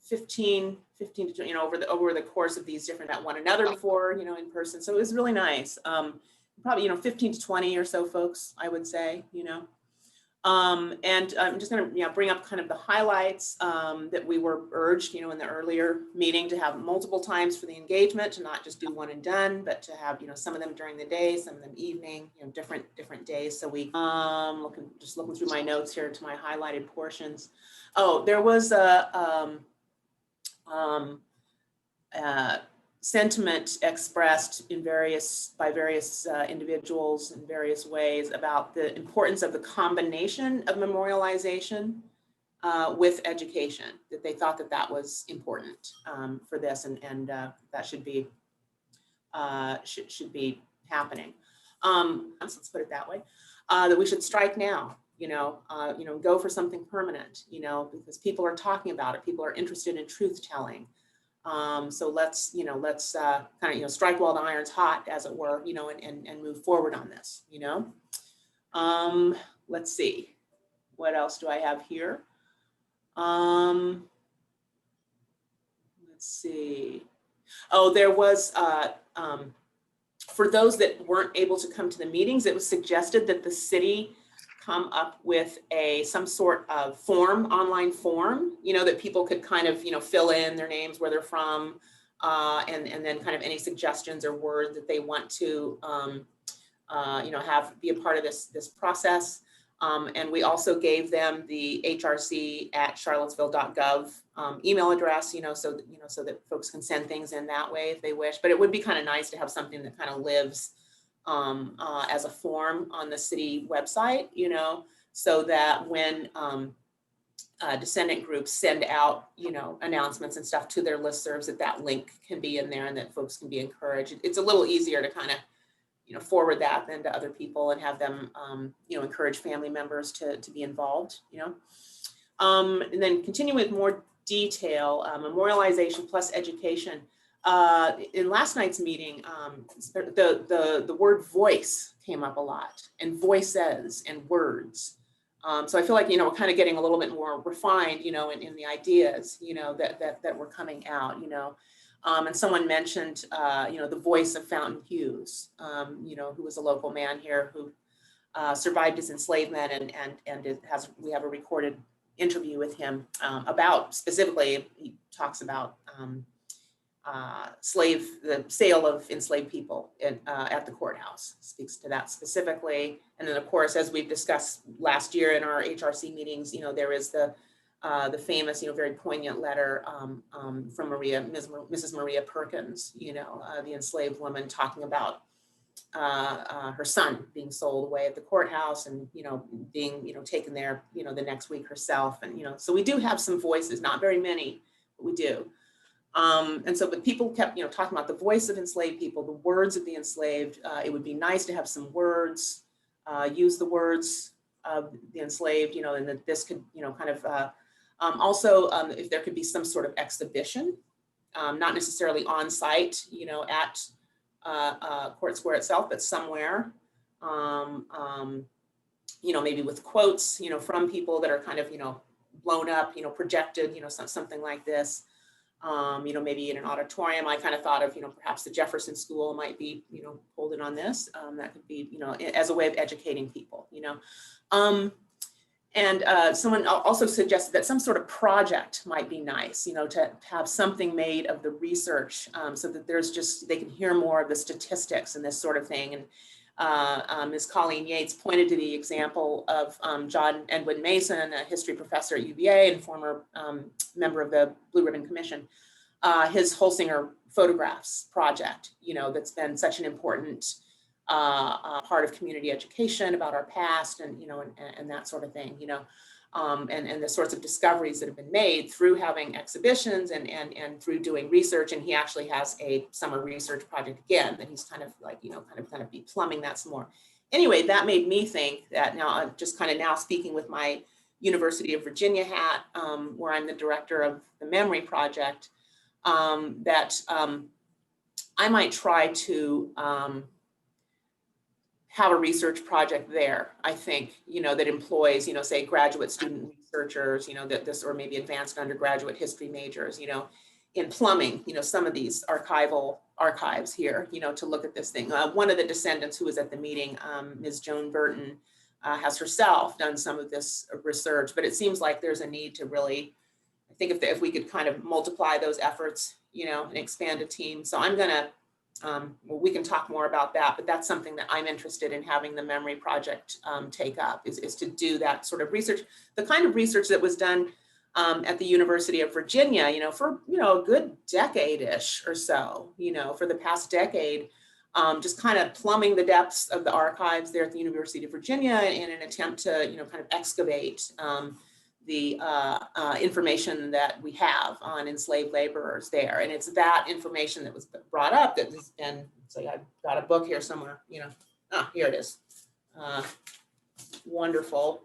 15 to 20, over the course of these different, met one another before, in person. So it was really nice. Probably, 15 to 20 or so folks, I would say, and I'm just going to bring up kind of the highlights that we were urged, in the earlier meeting, to have multiple times for the engagement, to not just do one and done, but to have, some of them during the day, some of them evening, different days. So we just looking through my notes here to my highlighted portions. Oh, there was a sentiment expressed by various individuals in various ways about the importance of the combination of memorialization with education, that they thought that was important for this, and that should be happening. Let's put it that way. That we should strike now. Go for something permanent. Because people are talking about it. People are interested in truth telling. So let's kind of strike while the iron's hot, as it were, and move forward on this. Let's see, what else do I have here? Let's see. Oh, there was for those that weren't able to come to the meetings, it was suggested that the city come up with some sort of online form, that people could kind of, fill in their names, where they're from, and then kind of any suggestions or words that they want to, be a part of this process. And we also gave them the hrc@charlottesville.gov email address, so that folks can send things in that way if they wish. But it would be kind of nice to have something that kind of lives as a form on the city website, so that when descendant groups send out, announcements and stuff to their listservs, that link can be in there and that folks can be encouraged. It's a little easier to kind of, forward that than to other people and have them, encourage family members to be involved, and then continue with more detail, memorialization plus education. In last night's meeting, the word voice came up a lot, and voices and words. So I feel like, we're kind of getting a little bit more refined, in the ideas, that were coming out, and someone mentioned, the voice of Fountain Hughes, who was a local man here who survived his enslavement, and we have a recorded interview with him about, specifically, he talks about the sale of enslaved people at the courthouse, speaks to that specifically. And then, of course, as we've discussed last year in our HRC meetings, there is the famous, very poignant letter from Mrs. Maria Perkins, the enslaved woman, talking about her son being sold away at the courthouse, and being taken there the next week herself. And so we do have some voices, not very many, but we do. And so, but people kept, talking about the voice of enslaved people, the words of the enslaved. It would be nice to have some words, use the words of the enslaved, and that this could, kind of, also, if there could be some sort of exhibition, not necessarily on site, at Court Square itself, but somewhere, maybe with quotes, from people that are kind of, blown up, projected, something like this. Maybe in an auditorium. I kind of thought of, perhaps the Jefferson School might be, pulled in on this. That could be, as a way of educating people, And someone also suggested that some sort of project might be nice, to have something made of the research, so that they can hear more of the statistics and this sort of thing. And Ms. Colleen Yates pointed to the example of John Edwin Mason, a history professor at UVA and former member of the Blue Ribbon Commission, his Holsinger photographs project, that's been such an important part of community education about our past, and and that sort of thing, and the sorts of discoveries that have been made through having exhibitions and through doing research. And he actually has a summer research project again that he's kind of like, kind of be plumbing that some more. Anyway, that made me think that now I'm just kind of now speaking with my University of Virginia hat, where I'm the director of the Memory Project, that I might try to have a research project there, I think, that employs, say graduate student researchers, that this, or maybe advanced undergraduate history majors, in plumbing, some of these archival archives here, to look at this thing. One of the Descendants who was at the meeting, Ms. Joan Burton, has herself done some of this research, but it seems like there's a need to really, I think if we could kind of multiply those efforts, and expand a team. So I'm gonna, well, we can talk more about that, but that's something that I'm interested in having the memory project take up, is to do that sort of research, the kind of research that was done at the University of Virginia, for, a good decade-ish or so, for the past decade, just kind of plumbing the depths of the archives there at the University of Virginia in an attempt to, kind of excavate the information that we have on enslaved laborers there. And it's that information that was brought up that has been, so I've got a book here somewhere, here it is. Wonderful.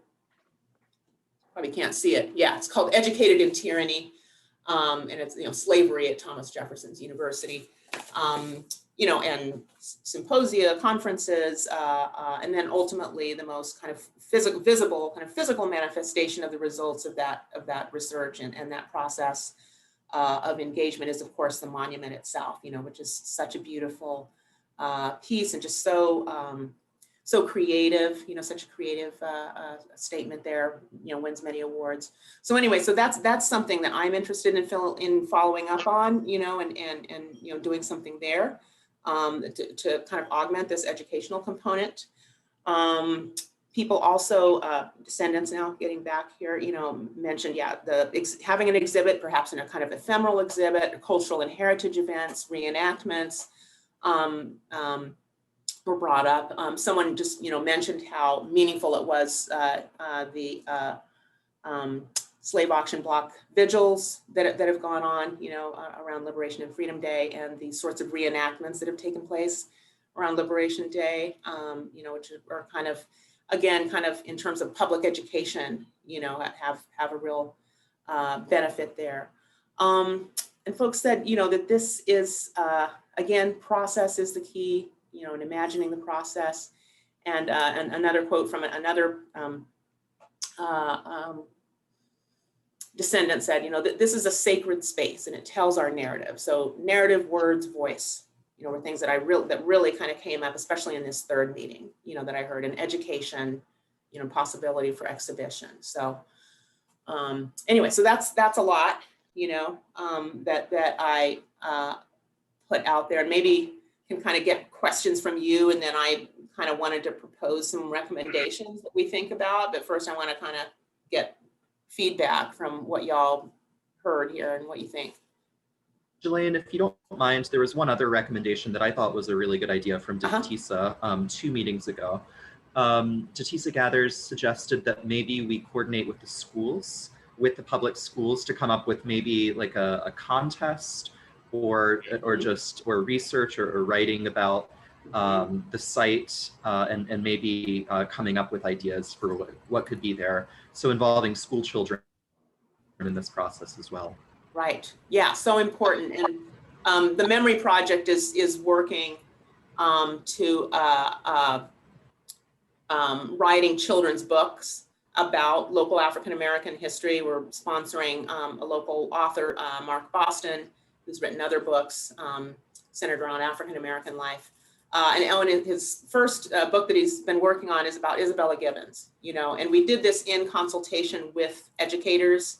Probably can't see it. Yeah, it's called Educated in Tyranny. And it's, slavery at Thomas Jefferson's University. And symposia, conferences, and then ultimately the most kind of physical manifestation of the results of that research and that process of engagement is, of course, the monument itself, which is such a beautiful piece and just so creative, such a creative statement there, wins many awards. So anyway, so that's something that I'm interested in following up on, and doing something there to kind of augment this educational component. People also, Descendants now getting back here, mentioned, having an exhibit, perhaps in a kind of ephemeral exhibit, cultural and heritage events, reenactments, were brought up. Someone just, mentioned how meaningful it was, the slave auction block vigils that have gone on, around Liberation and Freedom Day, and the sorts of reenactments that have taken place around Liberation Day, which are kind of, again, kind of in terms of public education, have a real benefit there. And folks said, that this is, again, process is the key, and imagining the process. And another quote from another Descendant said, that this is a sacred space and it tells our narrative. So narrative, words, voice, were things that really kind of came up, especially in this third meeting, that I heard, in education, possibility for exhibition. So anyway, so that's a lot, that I put out there, and maybe can kind of get questions from you, and then I kind of wanted to propose some recommendations that we think about. But first, I want to kind of get feedback from what y'all heard here and what you think. Jillian, if you don't mind, there was one other recommendation that I thought was a really good idea from Datisa 2 meetings ago. Datisa Gathers suggested that maybe we coordinate with the schools, with the public schools, to come up with maybe like a contest or research or writing about the site, and maybe coming up with ideas for what could be there. So involving school children in this process as well. Right. Yeah, so important. And the Memory Project is working to writing children's books about local African-American history. We're sponsoring a local author, Mark Boston, who's written other books centered around African-American life. And his first book that he's been working on is about Isabella Gibbons, and we did this in consultation with educators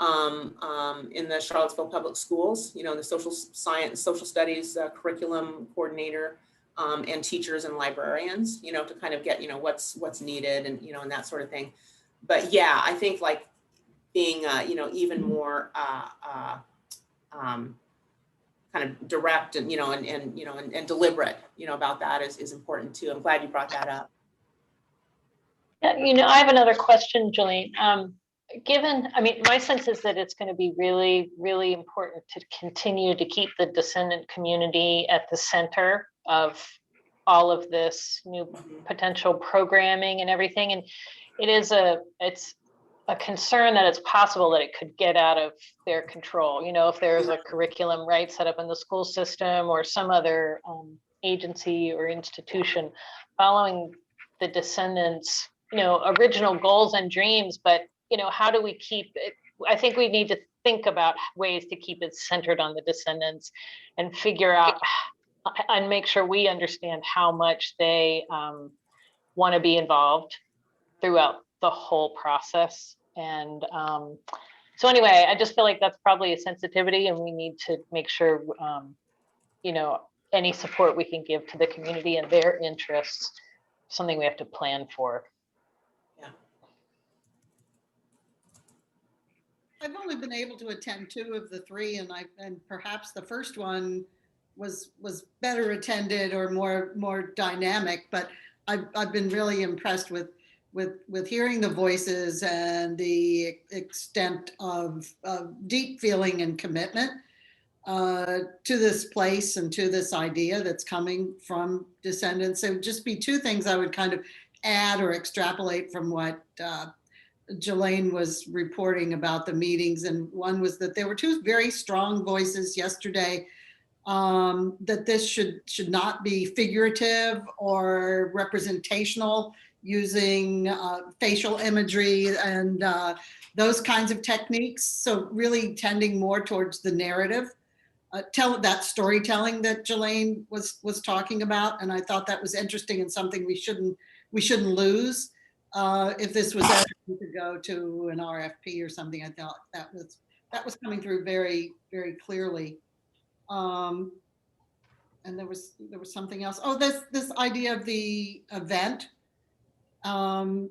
in the Charlottesville Public Schools, the social studies curriculum coordinator, and teachers and librarians, to kind of get, what's needed and, and that sort of thing. But yeah, I think like being, even more kind of direct and, and deliberate, about that is important too. I'm glad you brought that up. Yeah, I have another question, Jillian. My sense is that it's going to be really, really important to continue to keep the descendant community at the center of all of this new potential programming and everything. And it's a concern that it's possible that it could get out of their control. If there's a curriculum, set up in the school system or some other agency or institution following the Descendants, original goals and dreams, but, how do we keep it? I think we need to think about ways to keep it centered on the Descendants and figure out and make sure we understand how much they want to be involved throughout the whole process. And so anyway, I just feel like that's probably a sensitivity, and we need to make sure, any support we can give to the community and their interests, something we have to plan for. Yeah. I've only been able to attend 2 of the 3, and perhaps the first one was better attended or more dynamic, but I've been really impressed with hearing the voices and the extent of deep feeling and commitment to this place and to this idea that's coming from Descendants. It would just be 2 things I would kind of add or extrapolate from what Jelaine was reporting about the meetings. And one was that there were 2 very strong voices yesterday, that this should not be figurative or representational, using facial imagery and those kinds of techniques. So really tending more towards the narrative, that storytelling that Jelaine was talking about. And I thought that was interesting and something we shouldn't lose. If this was ever to go to an RFP or something, I thought that was coming through very, very clearly. And there was something else. Oh, this idea of the event. And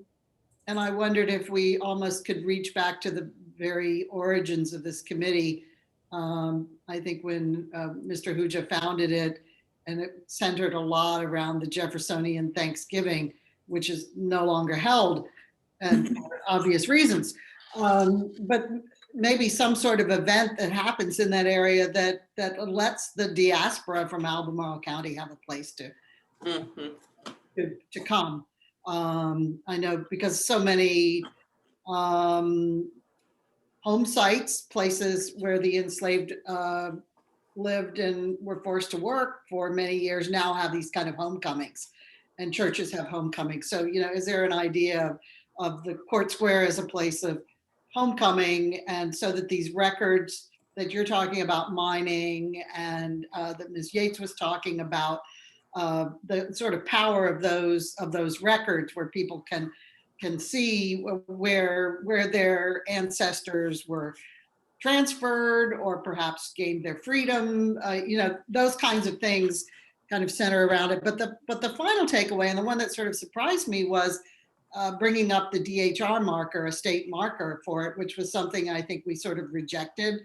I wondered if we almost could reach back to the very origins of this committee. I think when Mr. Hughes founded it, and it centered a lot around the Jeffersonian Thanksgiving, which is no longer held, and for obvious reasons. But maybe some sort of event that happens in that area that lets the diaspora from Albemarle County have a place to come. I know because so many home sites, places where the enslaved lived and were forced to work for many years, now have these kind of homecomings, and churches have homecomings. So, is there an idea of the Court Square as a place of homecoming, and so that these records that you're talking about, mining, and that Ms. Yates was talking about, the sort of power of those records, where people can see where their ancestors were transferred or perhaps gained their freedom, those kinds of things kind of center around it. But the final takeaway, and the one that sort of surprised me, was bringing up the DHR marker, a state marker for it, which was something I think we sort of rejected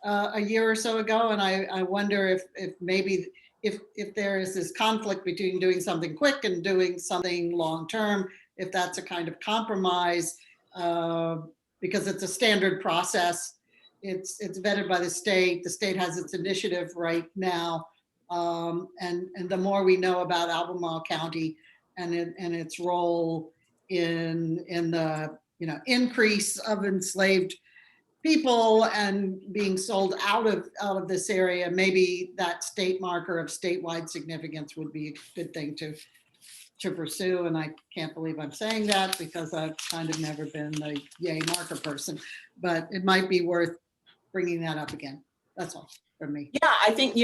a year or so ago. And I wonder if maybe if there is this conflict between doing something quick and doing something long-term, if that's a kind of compromise, because it's a standard process. It's vetted by the state. The state has its initiative right now. And the more we know about Albemarle County and its role in the increase of enslaved people and being sold out of this area, maybe that state marker of statewide significance would be a good thing to pursue. And I can't believe I'm saying that, because I've kind of never been the yay marker person, but it might be worth bringing that up again. That's all from me. Yeah, I think,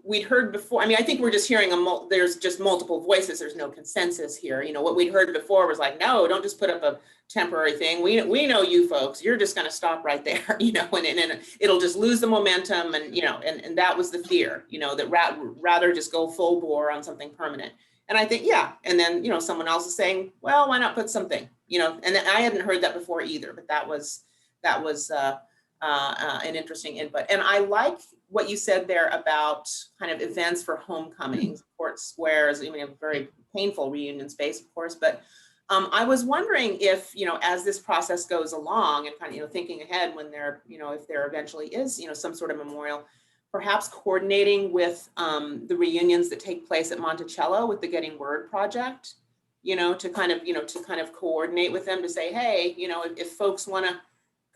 we'd heard before. I mean, I think we're just hearing there's just multiple voices. There's no consensus here. What we'd heard before was like, no, don't just put up a temporary thing. We know you folks, you're just going to stop right there, and it'll just lose the momentum. And, and that was the fear, that rather just go full bore on something permanent. And I think, yeah. And then, someone else is saying, well, why not put something, and then I hadn't heard that before either, but that was an interesting input. And I like what you said there about kind of events for homecomings, Court Squares, a very painful reunion space, of course, but I was wondering if, as this process goes along and kind of, thinking ahead when there, if there eventually is, some sort of memorial, perhaps coordinating with the reunions that take place at Monticello with the Getting Word Project, to kind of coordinate with them to say, hey, if folks want to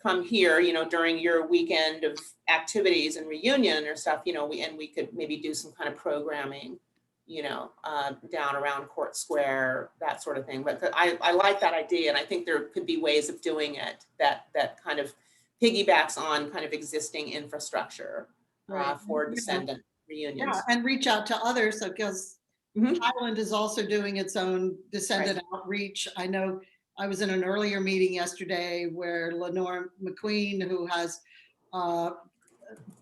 come here, during your weekend of activities and reunion or stuff, we could maybe do some kind of programming down around Court Square, that sort of thing. But I like that idea, and I think there could be ways of doing it that kind of piggybacks on kind of existing infrastructure Right. for descendant reunions. Yeah, and reach out to others, because Mhm. Highland is also doing its own descendant outreach. I know I was in an earlier meeting yesterday where Lenore McQueen, who has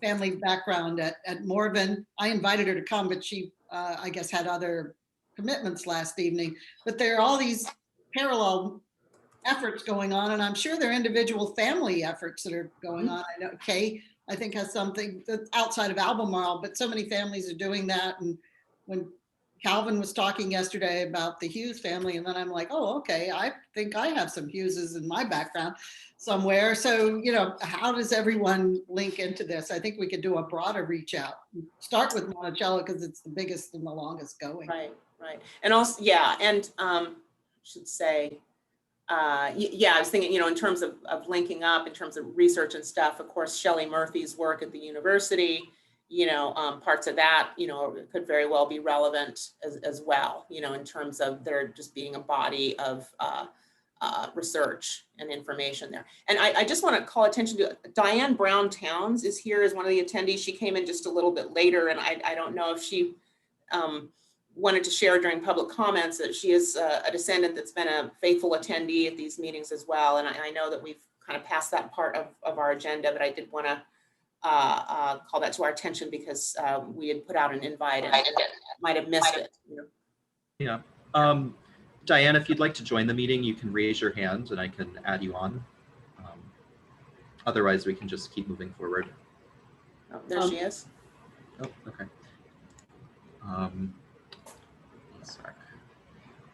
family background at Morven, I invited her to come, but she, I guess, had other commitments last evening. But there are all these parallel efforts going on, and I'm sure there are individual family efforts that are going on. I know Kay, I think, has something that's outside of Albemarle, but so many families are doing that. And when Calvin was talking yesterday about the Hughes family, and then I'm like, oh, okay, I think I have some Hugheses in my background somewhere. So, how does everyone link into this? I think we could do a broader reach out. Start with Monticello because it's the biggest and the longest going. Right. And also, and should say, I was thinking, in terms of linking up, in terms of research and stuff, of course, Shelley Murphy's work at the university, parts of that, could very well be relevant as well, in terms of there just being a body of research and information there. And I just want to call attention to Diane Brown Towns is here as one of the attendees. She came in just a little bit later, and I don't know if she wanted to share during public comments that she is a descendant that's been a faithful attendee at these meetings as well. And I know that we've kind of passed that part of our agenda, but I did want to call that to our attention because we had put out an invite and might have missed it. Yeah. Diane, if you'd like to join the meeting, you can raise your hand and I can add you on. Otherwise, we can just keep moving forward. Oh, there she is. Oh, okay.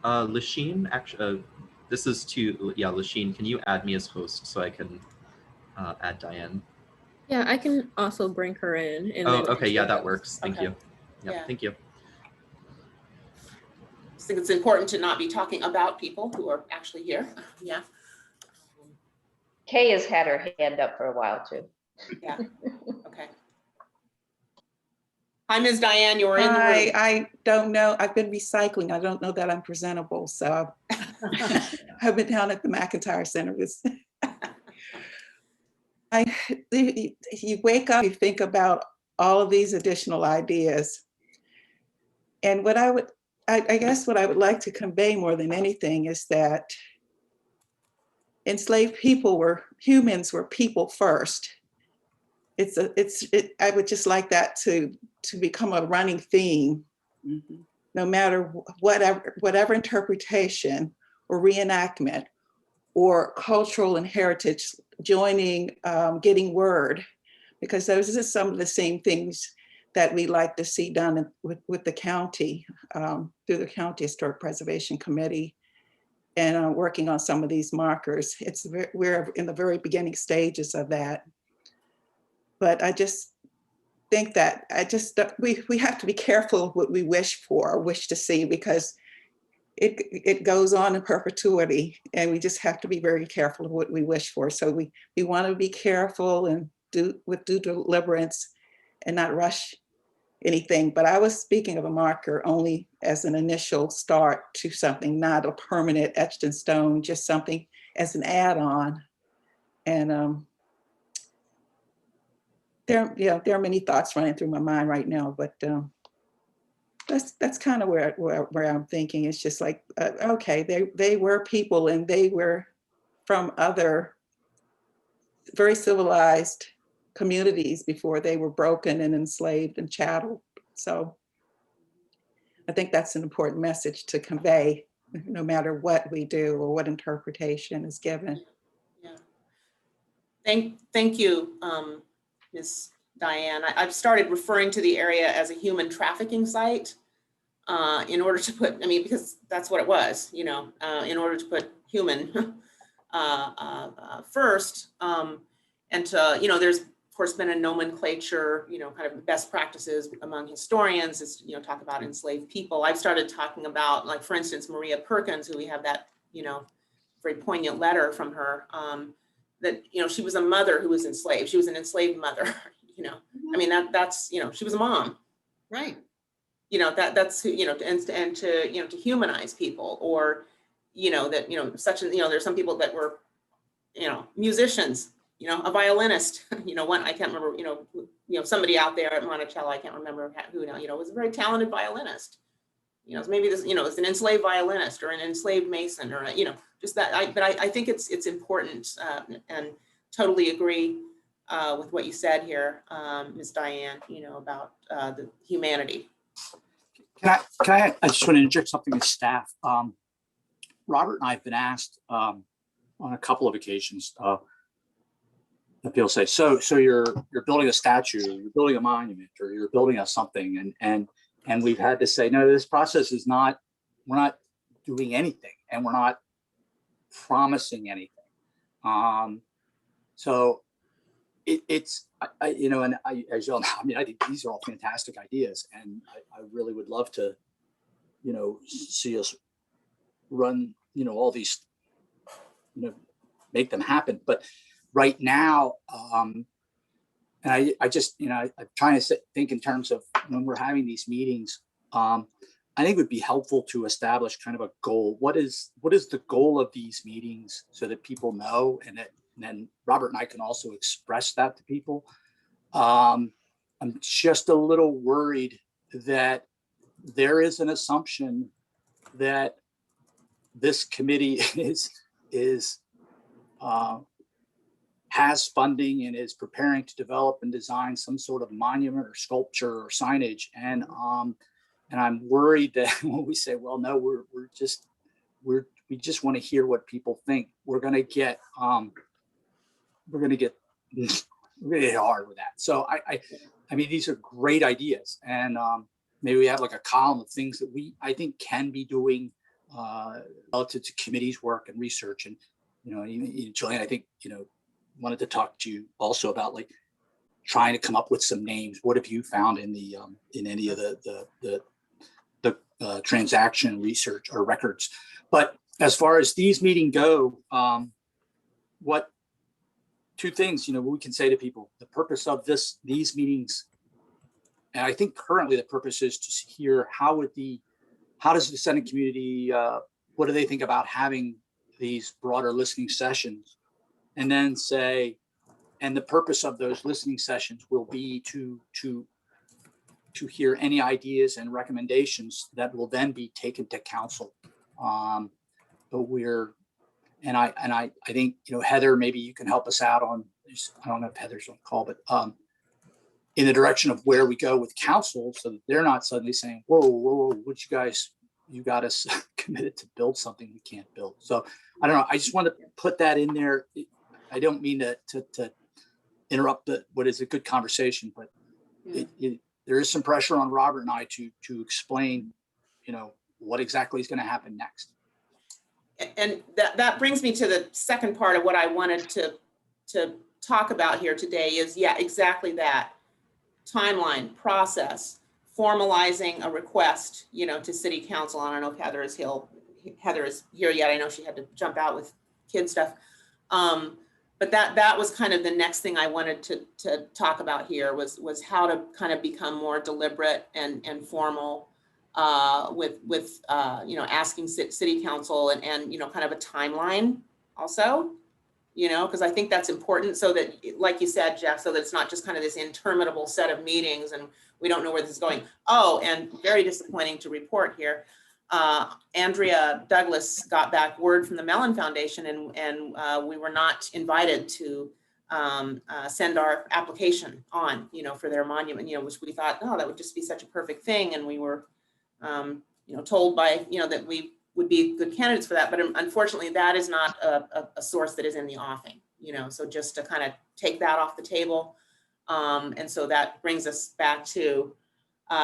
Lasheen, actually, this is to, Lasheen, can you add me as host so I can add Diane? Yeah, I can also bring her in. And okay, yeah, that works. Thank you. Yeah, thank you. I think it's important to not be talking about people who are actually here. Yeah. Kay has had her hand up for a while too. Yeah. Okay. Hi, Ms. Diane, you're in the room. I don't know. I've been recycling. I don't know that I'm presentable. So I've been down at the McIntyre Center. You wake up, you think about all of these additional ideas. And what I guess what I would like to convey more than anything is that enslaved humans were people first. I would just like that to become a running theme, no matter whatever interpretation or reenactment or cultural and heritage joining, getting word, because those are some of the same things that we like to see done with the county, through the County Historic Preservation Committee, and working on some of these markers. We're in the very beginning stages of that. But I just think that we have to be careful what we wish for or wish to see, because it goes on in perpetuity, and we just have to be very careful of what we wish for. So we want to be careful and do with due deliberance and not rush anything. But I was speaking of a marker only as an initial start to something, not a permanent etched in stone, just something as an add-on. And there are many thoughts running through my mind right now, but that's kind of where I'm thinking. It's just like, okay, they were people, and they were from other very civilized communities before they were broken and enslaved and chatteled. So I think that's an important message to convey, no matter what we do or what interpretation is given. Yeah. Thank you, Ms. Diane. I've started referring to the area as a human trafficking site in order to put, because that's what it was, in order to put human first, and to, there's of course been a nomenclature, kind of best practices among historians is, talk about enslaved people. I've started talking about, like, for instance, Maria Perkins, who we have that, very poignant letter from her, that, she was a mother who was enslaved. She was an enslaved mother, that's, she was a mom. Right. that's, and to, to humanize people, or, that, such, there's some people that were, musicians, a violinist, one, I can't remember, somebody out there at Monticello, I can't remember who now, was a very talented violinist. Maybe this, it's an enslaved violinist or an enslaved mason, or, just that. But I think it's important, and totally agree with what you said here, Ms. Diane, about the humanity. Can I just want to interject something as staff. Robert and I have been asked on a couple of occasions, that people say, so you're building a statue, you're building a monument, or you're building a something, and we've had to say, no, this process is not, we're not doing anything, and we're not promising anything. So it's, as you all know, I think these are all fantastic ideas, and I really would love to, see us run, all these, make them happen. But right now, and I just, I'm trying to think in terms of when we're having these meetings, I think it would be helpful to establish kind of a goal. What is the goal of these meetings, so that people know, and then Robert and I can also express that to people. I'm just a little worried that there is an assumption that this committee has funding and is preparing to develop and design some sort of monument or sculpture or signage. And I'm worried that when we say, well, no, we just want to hear what people think, we're going to get really hard with that. So I mean, these are great ideas, and maybe we have like a column of things that I think can be doing relative to committee's work and research. And Julian, I think wanted to talk to you also about like trying to come up with some names. What have you found in the in any of the transaction research or records? But as far as these meetings go, what two things we can say to people: the purpose of these meetings, and I think currently the purpose is to hear how does the Senate community, what do they think about having these broader listening sessions? And then say, and the purpose of those listening sessions will be to hear any ideas and recommendations that will then be taken to council. But I think Heather, maybe you can help us out on. I don't know if Heather's on the call, but in the direction of where we go with council, so that they're not suddenly saying, whoa, what you got us committed to build something we can't build. So I don't know. I just want to put that in there. I don't mean to interrupt what is a good conversation, but there is some pressure on Robert and I to explain, what exactly is going to happen next. And that brings me to the second part of what I wanted to talk about here today is, exactly that timeline process, formalizing a request, to City Council. I don't know if Heather is here yet. I know she had to jump out with kid stuff. But that was kind of the next thing I wanted to talk about here was how to kind of become more deliberate and formal with asking City Council and kind of a timeline also, because I think that's important, so that, like you said, Jeff, so that it's not just kind of this interminable set of meetings and we don't know where this is going. Oh, and very disappointing to report here. Andrea Douglas got back word from the Mellon Foundation, and we were not invited to send our application on, for their monument, which we thought, oh, that would just be such a perfect thing. And we were, told by, that we would be good candidates for that. But unfortunately, that is not a source that is in the offing, so just to kind of take that off the table. And so that brings us back to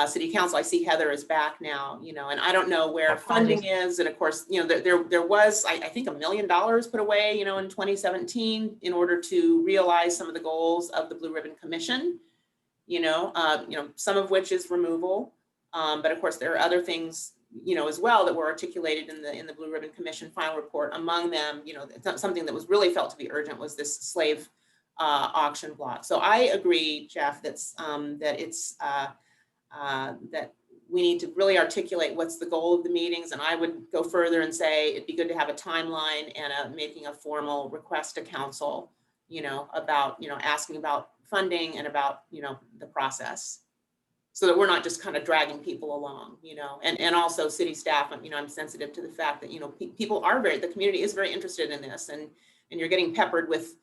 City Council. I see Heather is back now, and I don't know where funding is. And of course, there was, I think, $1 million put away, in 2017 in order to realize some of the goals of the Blue Ribbon Commission, some of which is removal. But of course, there are other things, as well, that were articulated in the Blue Ribbon Commission final report. Among them, something that was really felt to be urgent was this slave auction block. So I agree, Jeff, that we need to really articulate what's the goal of the meetings. And I would go further and say it'd be good to have a timeline and making a formal request to council, about, asking about funding and about, the process, so that we're not just kind of dragging people along, and also city staff. I'm sensitive to the fact that, people are the community is very interested in this, and you're getting peppered with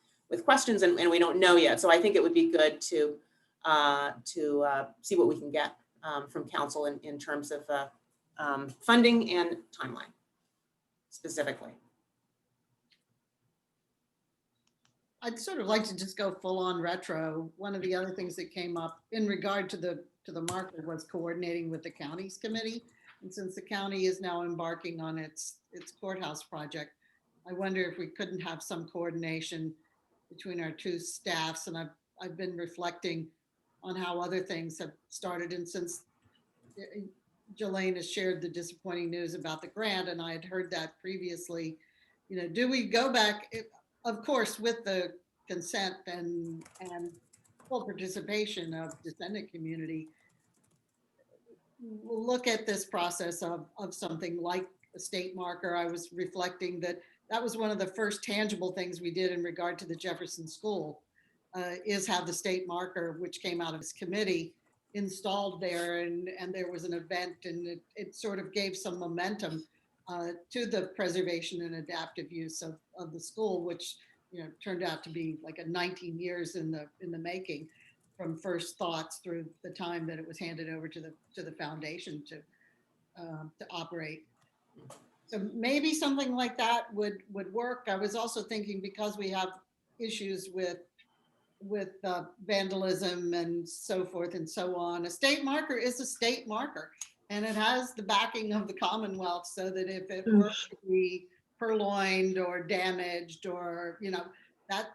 questions, and we don't know yet. So I think it would be good to see what we can get from council in terms of funding and timeline specifically. I'd sort of like to just go full on retro. One of the other things that came up in regard to the marker was coordinating with the county's committee. And since the county is now embarking on its courthouse project, I wonder if we couldn't have some coordination between our two staffs. And I've been reflecting on how other things have started. And since Jelaine has shared the disappointing news about the grant, and I had heard that previously, do we go back, of course, with the consent and full participation of descendant community, we'll look at this process of something like a state marker. I was reflecting that was one of the first tangible things we did in regard to the Jefferson School, is have the state marker, which came out of this committee, installed there, and there was an event, and it sort of gave some momentum to the preservation and adaptive use of the school, which turned out to be like a 19 years in the making, from first thoughts through the time that it was handed over to the foundation to operate. So maybe something like that would work. I was also thinking, because we have issues with vandalism and so forth and so on, a state marker is a state marker, and it has the backing of the Commonwealth, so that if it were to be purloined or damaged, or that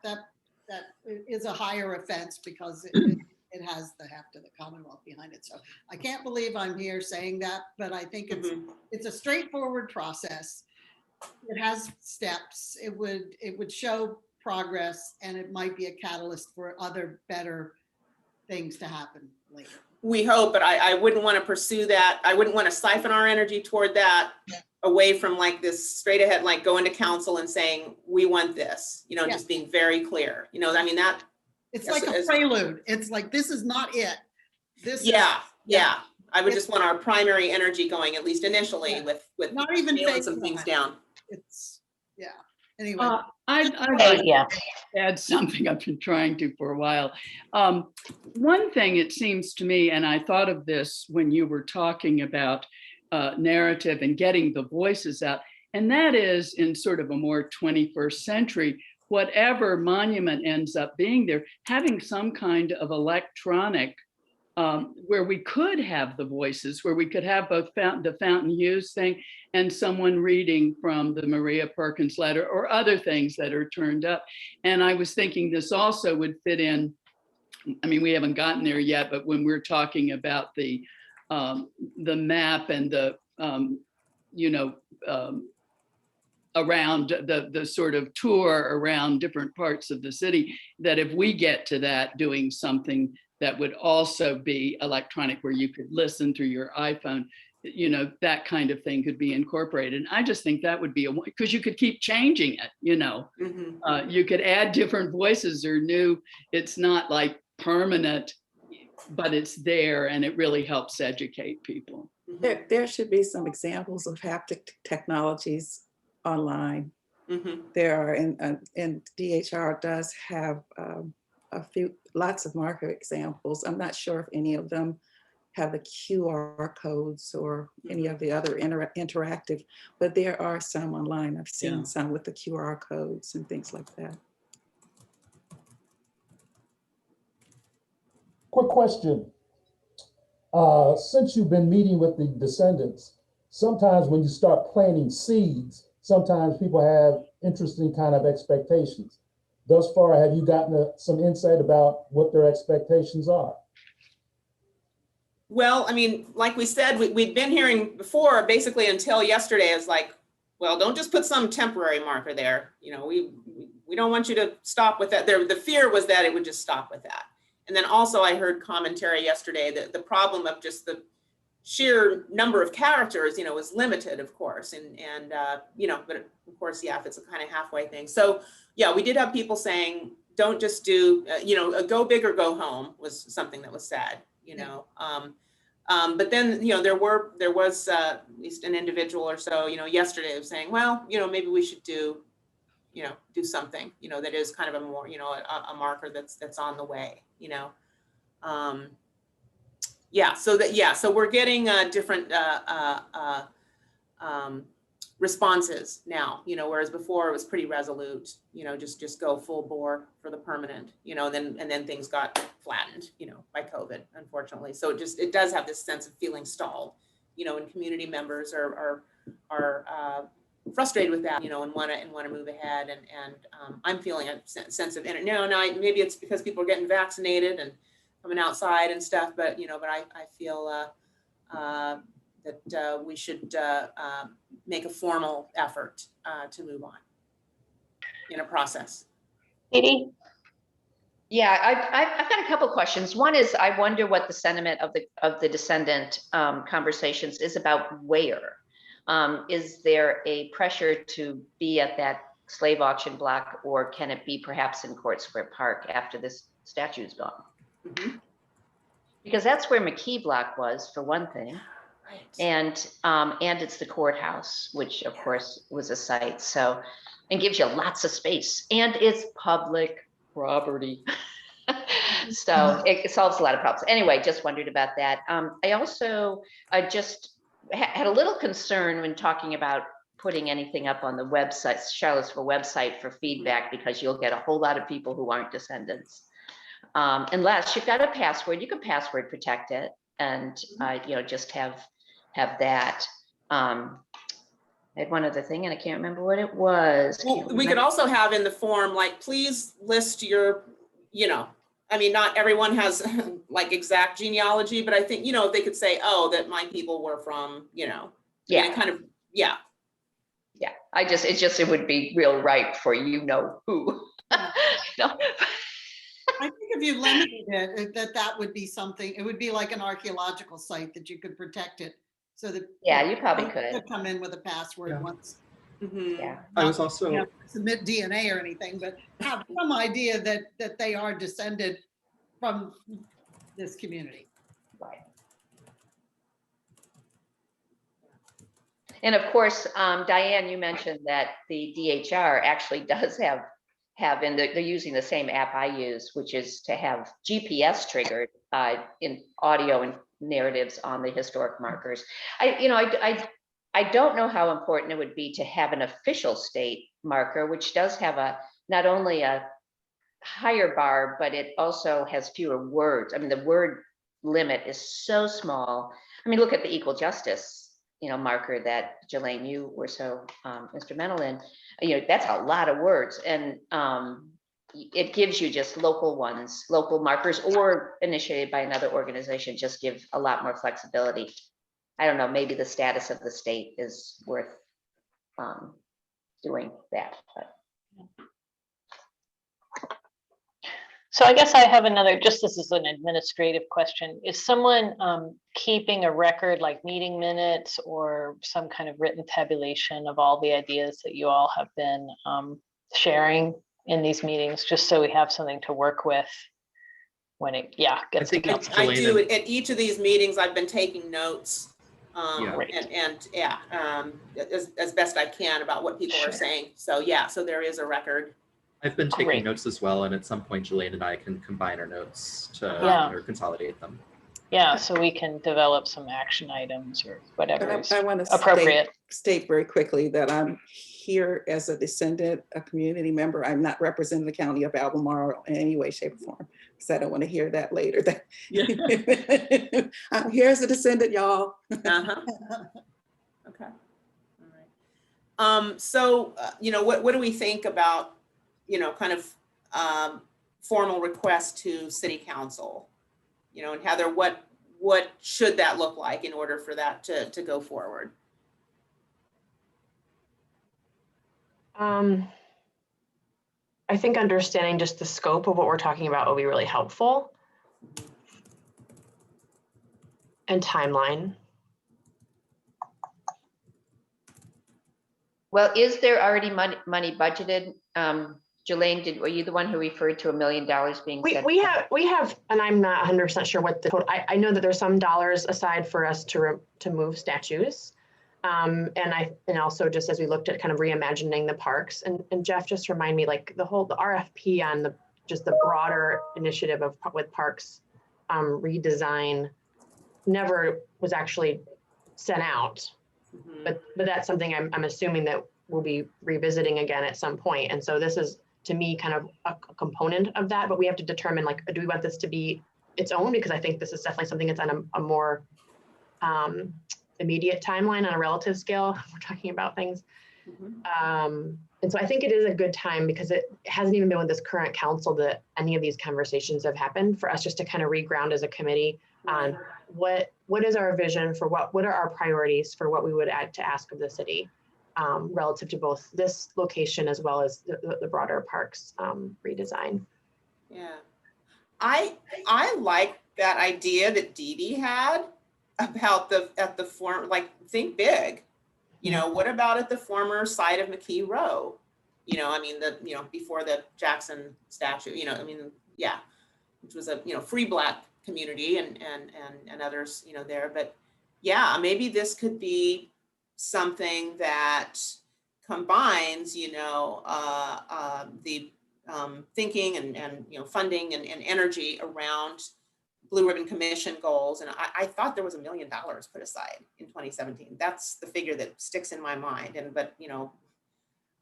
is a higher offense, because it has the heft of the Commonwealth behind it. So I can't believe I'm here saying that, but I think it's a straightforward process. It has steps. It would show progress, and it might be a catalyst for other better things to happen later. We hope, but I wouldn't want to pursue that. I wouldn't want to siphon our energy toward that away from like this straight ahead, like going to council and saying, we want this, just being very clear, that. It's like a prelude. It's like, this is not it. Yeah. I would just want our primary energy going, at least initially, with not even nailing some things down. Anyway. I'd like to add something I've been trying to for a while. One thing, it seems to me, and I thought of this when you were talking about narrative and getting the voices out, and that is, in sort of a more 21st century, whatever monument ends up being there, having some kind of electronic where we could have the voices, where we could have both the Fountain Hughes thing and someone reading from the Maria Perkins letter, or other things that are turned up. And I was thinking this also would fit in, I mean, we haven't gotten there yet, but when we're talking about the map and the, around the sort of tour around different parts of the city, that if we get to that, doing something that would also be electronic, where you could listen through your iPhone, that kind of thing could be incorporated. And I just think that would be because you could keep changing it, you could add different voices or new, it's not like permanent, but it's there, and it really helps educate people. There should be some examples of haptic technologies online. There are, and DHR does have lots of marker examples. I'm not sure if any of them have the QR codes or any of the other interactive, but there are some online. I've seen some with the QR codes and things like that. Quick question. Since you've been meeting with the Descendants, sometimes when you start planting seeds, sometimes people have interesting kind of expectations. Thus far, have you gotten some insight about what their expectations are? Well, I mean, like we said, we'd been hearing before, basically until yesterday, is like, well, don't just put some temporary marker there. We don't want you to stop with that. The fear was that it would just stop with that. And then also I heard commentary yesterday that the problem of just the sheer number of characters, you know, is limited, of course. And you know, but of course, yeah, if it's a kind of halfway thing. So yeah, we did have people saying, don't just do, you know, a go big or go home was something that was said, you know. But then, you know, there was at least an individual or so, you know, yesterday was saying, well, you know, maybe we should do, you know, do something, you know, that is kind of a more, you know, a marker that's on the way, you know. Yeah, so we're getting different responses now, you know, whereas before it was pretty resolute, you know, just go full bore for the permanent, you know, and then things got flattened, you know, by COVID, unfortunately. So it does have this sense of feeling stalled, you know, and community members are frustrated with that, you know, and want to move ahead. And I'm feeling a sense of now maybe it's because people are getting vaccinated and coming outside and stuff, but you know, but I feel that we should make a formal effort to move on in a process. Edie? Yeah, I've got a couple questions. One is, I wonder what the sentiment of the Descendant conversations is about where. Is there a pressure to be at that slave auction block, or can it be perhaps in Court Square Park after this statue's gone? Mm-hmm. Because that's where McKee Block was, for one thing. Right. And it's the courthouse, which of course was a site, so, and gives you lots of space, and it's public property. So it solves a lot of problems. Anyway, just wondered about that. I also just had a little concern when talking about putting anything up on the website, Charlottesville website, for feedback, because you'll get a whole lot of people who aren't Descendants. Unless you've got a password, you can password protect it, and you know, just have that. I had one other thing and I can't remember what it was. Well, we could also have in the form, like, please list your, you know, I mean, not everyone has like exact genealogy, but I think, you know, they could say, oh, that my people were from, you know, yeah, I mean, kind of, yeah. Yeah, it would be real right for, you know, who. No. I think if you limited it, that would be something, it would be like an archaeological site that you could protect it so that. Yeah, you probably could. Come in with a password once. Mm-hmm. Yeah. I was also, You know, submit DNA or anything, but have some idea that they are descended from this community. Right. And of course, Diane, you mentioned that the DHR actually does have, and they're using the same app I use, which is to have GPS triggered in audio and narratives on the historic markers. I don't know how important it would be to have an official state marker, which does have not only a higher bar, but it also has fewer words. I mean, the word limit is so small. I mean, look at the equal justice, you know, marker that Jelaine, you were so instrumental in. You know, that's a lot of words, and it gives you just local ones, local markers, or initiated by another organization, just give a lot more flexibility. I don't know, maybe the status of the state is worth doing that. But. So I guess I have another, just this is an administrative question. Is someone keeping a record, like meeting minutes or some kind of written tabulation of all the ideas that you all have been sharing in these meetings, just so we have something to work with when it gets to council? I do. At each of these meetings, I've been taking notes as best I can about what people are saying. So yeah, so there is a record. I've been taking notes as well, and at some point, Jelaine and I can combine our notes to or consolidate them. Yeah, so we can develop some action items or whatever is I want to appropriate. State very quickly that I'm here as a descendant, a community member. I'm not representing the county of Albemarle in any way, shape, or form, because I don't want to hear that later. I'm here as a descendant, y'all. Okay. All right. So, you know, what do we think about, you know, kind of formal request to city council, you know, and Heather, what should that look like in order for that to go forward? I think understanding just the scope of what we're talking about will be really helpful. And timeline. Well, is there already money budgeted? Jelaine, were you the one who referred to $1 million being set? We have, and I'm not 100% sure what the total, I know that there's some dollars aside for us to move statues. And also just as we looked at kind of reimagining the parks, and Jeff, just remind me, like the RFP on just the broader initiative with parks redesign never was actually sent out. But that's something I'm assuming that we'll be revisiting again at some point. And so this is, to me, kind of a component of that, but we have to determine, like, do we want this to be its own? Because I think this is definitely something that's on a more immediate timeline on a relative scale. We're talking about things. And so I think it is a good time, because it hasn't even been with this current council that any of these conversations have happened, for us just to kind of reground as a committee on what is our vision for what are our priorities for what we would add to ask of the city, relative to both this location as well as the broader parks redesign. Yeah, I like that idea that Dee Dee had about at the former, like, think big. You know, what about at the former site of McKee Row? You know, I mean, before the Jackson statue, you know, I mean, yeah, which was a, free Black community and others, there. But yeah, maybe this could be something that combines, the thinking and funding and energy around Blue Ribbon Commission goals. And I thought there was $1 million put aside in 2017. That's the figure that sticks in my mind. But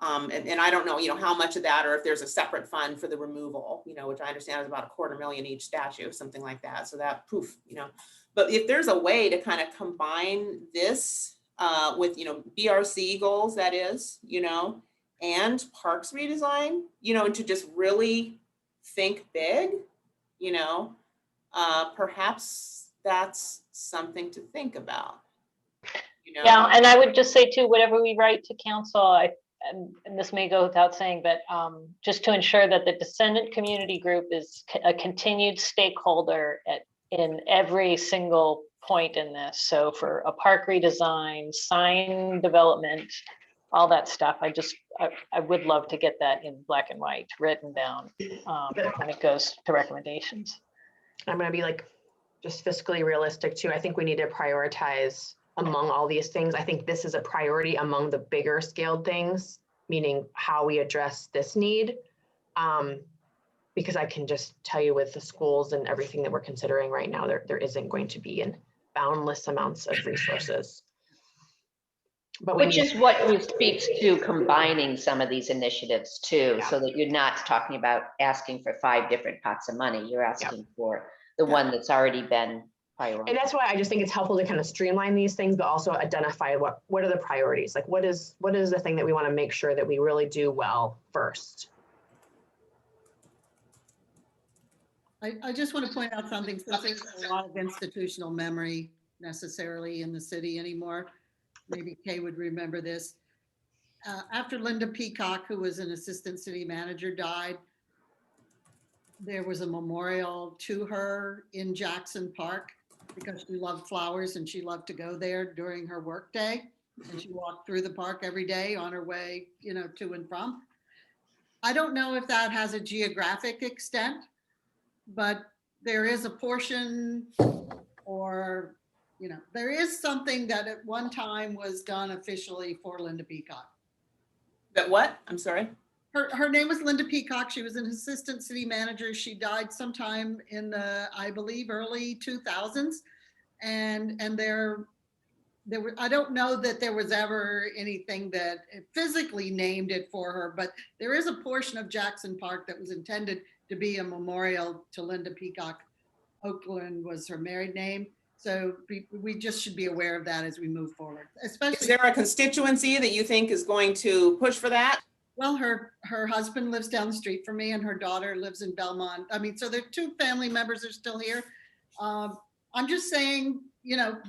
and I don't know, how much of that, or if there's a separate fund for the removal, which I understand is about $250,000 each statue, something like that. So that poof, but if there's a way to kind of combine this with, BRC goals, that is, and parks redesign, and to just really think big, perhaps that's something to think about. Yeah, and I would just say too, whatever we write to council, and this may go without saying, but just to ensure that the Descendant community group is a continued stakeholder in every single point in this. So for a park redesign, sign development, all that stuff, I would love to get that in black and white written down when it goes to recommendations. I'm going to be like just fiscally realistic too. I think we need to prioritize among all these things. I think this is a priority among the bigger scaled things, meaning how we address this need. Because I can just tell you, with the schools and everything that we're considering right now, there isn't going to be in boundless amounts of resources. But which is what speaks to combining some of these initiatives too, so that you're not talking about asking for 5 different pots of money. You're asking for the one that's already been prioritized. And that's why I just think it's helpful to kind of streamline these things, but also identify what are the priorities? Like, what is the thing that we want to make sure that we really do well first? I just want to point out something, since there's a lot of institutional memory necessarily in the city anymore. Maybe Kay would remember this. After Linda Peacock, who was an assistant city manager, died, there was a memorial to her in Jackson Park, because she loved flowers and she loved to go there during her work day. And she walked through the park every day on her way, to and from. I don't know if that has a geographic extent, but there is a portion, or there is something that at one time was done officially for Linda Peacock. That what? I'm sorry. Her name was Linda Peacock. She was an assistant city manager. She died sometime in the, I believe, early 2000s. And there were, I don't know that there was ever anything that physically named it for her, but there is a portion of Jackson Park that was intended to be a memorial to Linda Peacock. Oakland was her married name. So we just should be aware of that as we move forward. Especially, is there a constituency that you think is going to push for that? Well, her husband lives down the street from me, and her daughter lives in Belmont. I mean, so their 2 family members are still here. I'm just saying,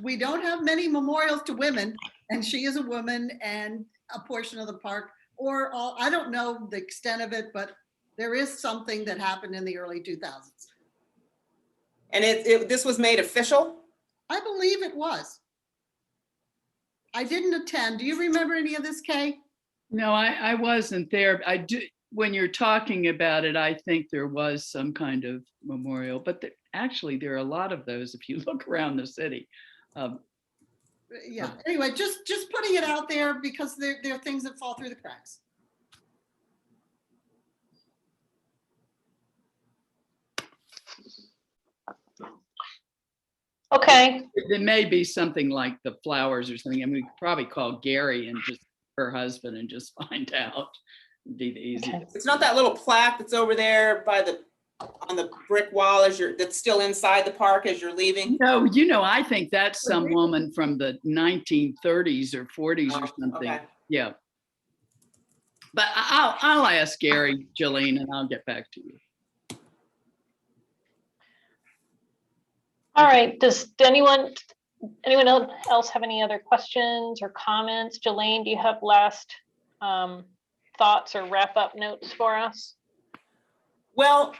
we don't have many memorials to women, and she is a woman, and a portion of the park, or all, I don't know the extent of it, but there is something that happened in the early 2000s. And this was made official? I believe it was. I didn't attend. Do you remember any of this, Kay? No, I wasn't there. I do, when you're talking about it, I think there was some kind of memorial, but actually there are a lot of those if you look around the city. Yeah, anyway, just putting it out there because there are things that fall through the cracks. Okay, There may be something like the flowers or something. I mean, we could probably call Gary and just her husband and just find out. It'd be the easiest. It's not that little plaque that's over there by on the brick wall that's still inside the park as you're leaving. No, I think that's some woman from the 1930s or 40s or something. Okay. Yeah. But I'll ask Gary, Jolene, and I'll get back to you. all right. Does anyone else have any other questions or comments? Jolene, do you have last thoughts or wrap-up notes for us? Well,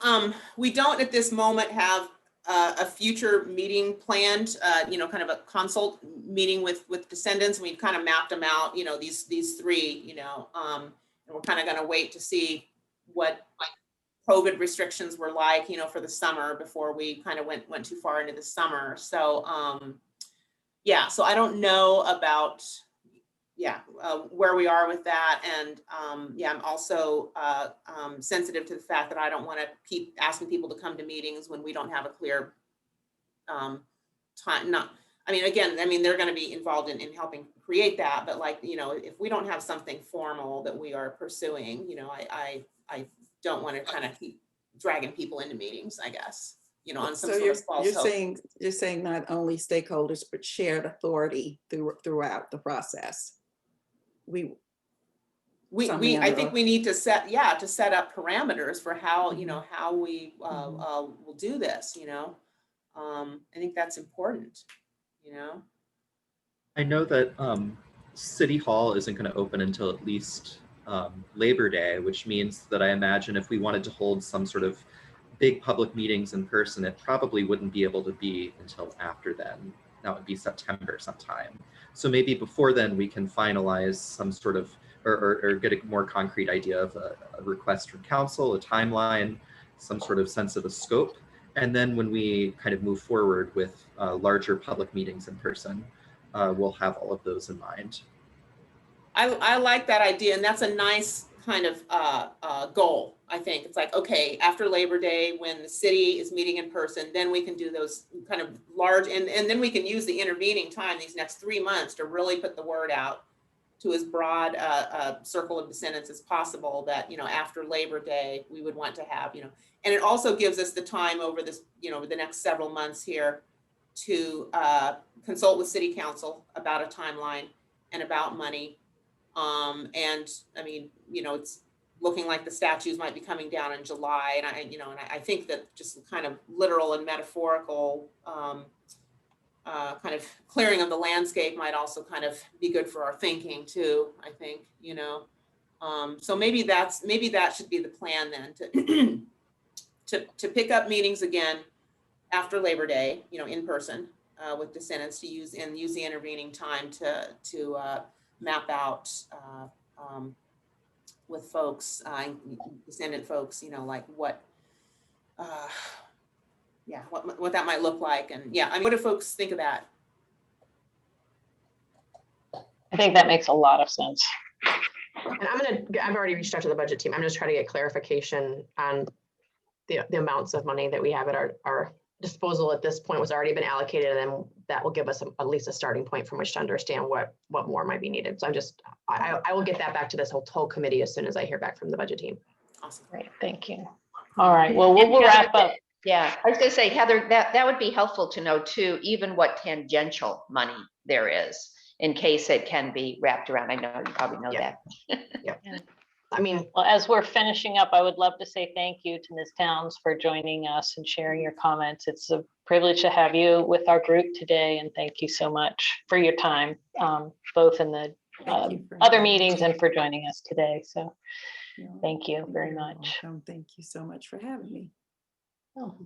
we don't at this moment have a future meeting planned, kind of a consult meeting with Descendants. We've kind of mapped them out, these three, and we're kind of going to wait to see what COVID restrictions were like, for the summer before we kind of went too far into the summer. So, yeah, so I don't know about, where we are with that. And I'm also sensitive to the fact that I don't want to keep asking people to come to meetings when we don't have a clear time. They're going to be involved in helping create that. But if we don't have something formal that we are pursuing, I don't want to kind of keep dragging people into meetings, I guess, on some sort of false hope. You're saying not only stakeholders, but shared authority throughout the process. I think we need to set up parameters for how, how we will do this, I think that's important, I know that City Hall isn't going to open until at least Labor Day, which means that I imagine if we wanted to hold some sort of big public meetings in person, it probably wouldn't be able to be until after then. That would be September sometime. So maybe before then we can finalize some sort of, or get a more concrete idea of a request from council, a timeline, some sort of sense of a scope. And then when we kind of move forward with larger public meetings in person, we'll have all of those in mind. I like that idea, and that's a nice kind of goal. I think it's like, okay, after Labor Day, when the city is meeting in person, then we can do those kind of large, and then we can use the intervening time, these next 3 months, to really put the word out to as broad a circle of Descendants as possible that, after Labor Day, we would want to have, and it also gives us the time over this, the next several months here to consult with City Council about a timeline and about money. It's looking like the statues might be coming down in July, and I think that just kind of literal and metaphorical kind of clearing of the landscape might also kind of be good for our thinking too, I think, so maybe that should be the plan then, to pick up meetings again after Labor Day, in person with Descendants, to use the intervening time to map out with folks, Descendant folks, like what that might look like. And what do folks think of that? I think that makes a lot of sense. And I've already reached out to the budget team. I'm just trying to get clarification on the amounts of money that we have at our disposal at this point was already been allocated, and that will give us at least a starting point from which to understand what more might be needed. So I will get that back to this whole committee as soon as I hear back from the budget team. Awesome. Great, thank you. All right, well, we'll wrap up. Yeah, I was going to say, Heather, that would be helpful to know too, even what tangential money there is, in case it can be wrapped around. I know you probably know that. Yeah. Well, as we're finishing up, I would love to say thank you to Ms. Towns for joining us and sharing your comments. It's a privilege to have you with our group today, and thank you so much for your time, both in the other meetings and for joining us today. So thank you very much. Thank you so much for having me. Oh.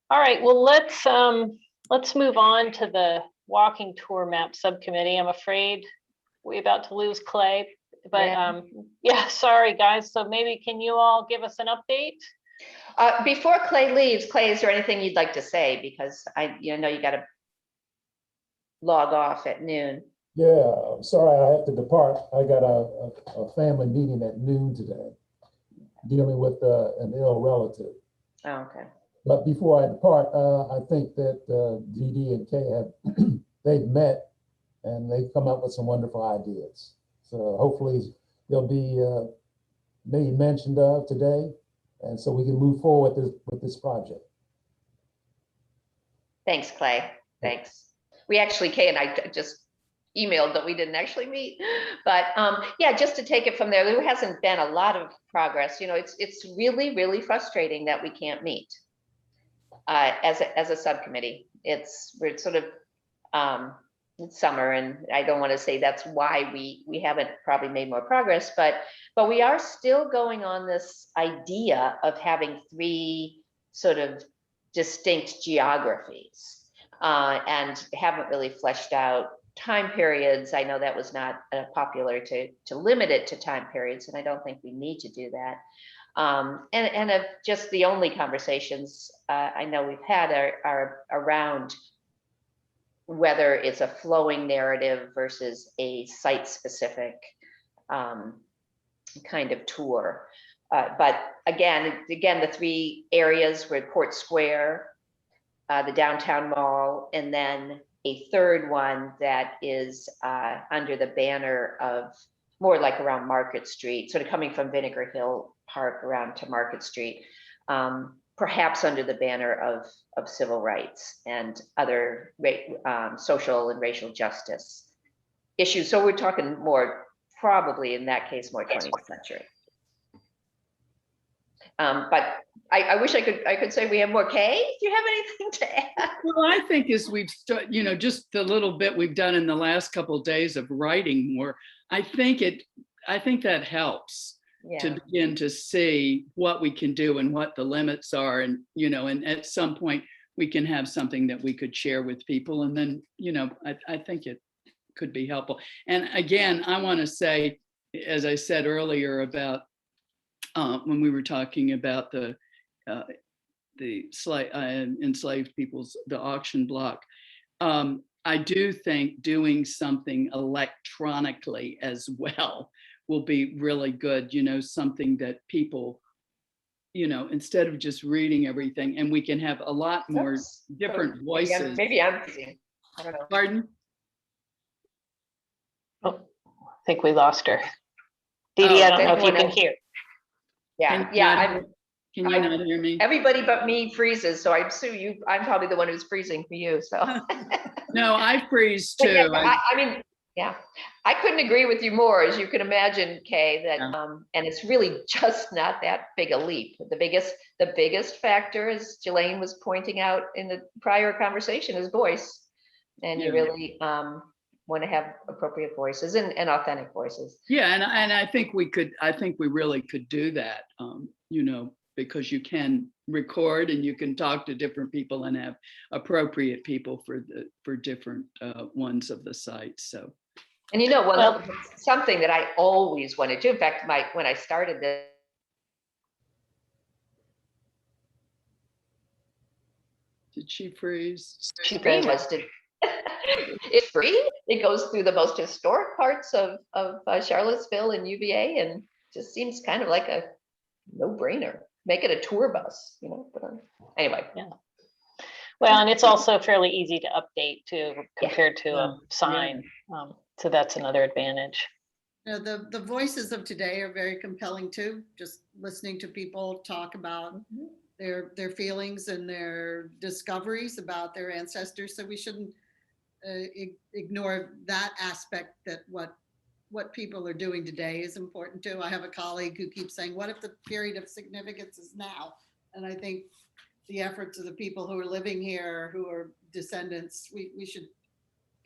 All right, well, let's move on to the walking tour map subcommittee. I'm afraid we're about to lose Clay. But yeah, sorry guys. So maybe can you all give us an update? Before Clay leaves, Clay, is there anything you'd like to say? Because I know you got to log off at noon. Yeah, I'm sorry I have to depart. I got a family meeting at noon today, dealing with an ill relative. Oh, okay. But before I depart, I think that DD and Kay have, they've met and they've come up with some wonderful ideas. So hopefully they'll be made mention of today. And so we can move forward with this project. Thanks, Clay. Thanks. We actually, Kay and I just emailed that we didn't actually meet, but yeah, just to take it from there hasn't been a lot of progress. It's really, really frustrating that we can't meet as a subcommittee. We're sort of it's summer, and I don't want to say that's why we haven't probably made more progress, but we are still going on this idea of having 3 sort of distinct geographies, and haven't really fleshed out time periods. I know that was not popular to limit it to time periods, and I don't think we need to do that. And of just the only conversations I know we've had are around whether it's a flowing narrative versus a site-specific kind of tour. But again, the 3 areas were Port Square, the downtown mall, and then a 3rd one that is under the banner of more like around Market Street, sort of coming from Vinegar Hill Park around to Market Street, perhaps under the banner of civil rights and other social and racial justice issues. So we're talking more, probably in that case, more 20th century. But I wish I could say we have more. Kay, do you have anything to add? Well, I think as we've just the little bit we've done in the last couple of days of writing more, I think that helps. Yeah. To begin to see what we can do and what the limits are, and and at some point we can have something that we could share with people, and then I think it could be helpful. And again, I want to say, as I said earlier about when we were talking about the enslaved peoples, the auction block, I do think doing something electronically as well will be really good, something that people, instead of just reading everything, and we can have a lot more different voices. Maybe I'm busy. I don't know. Pardon? Oh, I think we lost her. Dee, I don't know if you can hear. Yeah, Can you not hear me? Everybody but me freezes, so I assume I'm probably the one who's freezing for you, so. No, I freeze too. Yeah, I mean, yeah, I couldn't agree with you more, as you can imagine, Kay, that, and it's really just not that big a leap. The biggest factor, as Jelaine was pointing out in the prior conversation, is voice. And you really want to have appropriate voices and authentic voices. Yeah, and I think we really could do that, because you can record and you can talk to different people and have appropriate people for different ones of the sites. So. And something that I always wanted to, in fact, when I started this, did she freeze? It's free. It goes through the most historic parts of Charlottesville and UVA, and just seems kind of like a no-brainer. Make it a tour bus, But anyway. Yeah. Well, and it's also fairly easy to update too, compared to a sign. So that's another advantage. The voices of today are very compelling too. Just listening to people talk about their feelings and their discoveries about their ancestors. So we shouldn't ignore that aspect, that what people are doing today is important too. I have a colleague who keeps saying, what if the period of significance is now? And I think the efforts of the people who are living here, who are descendants, we should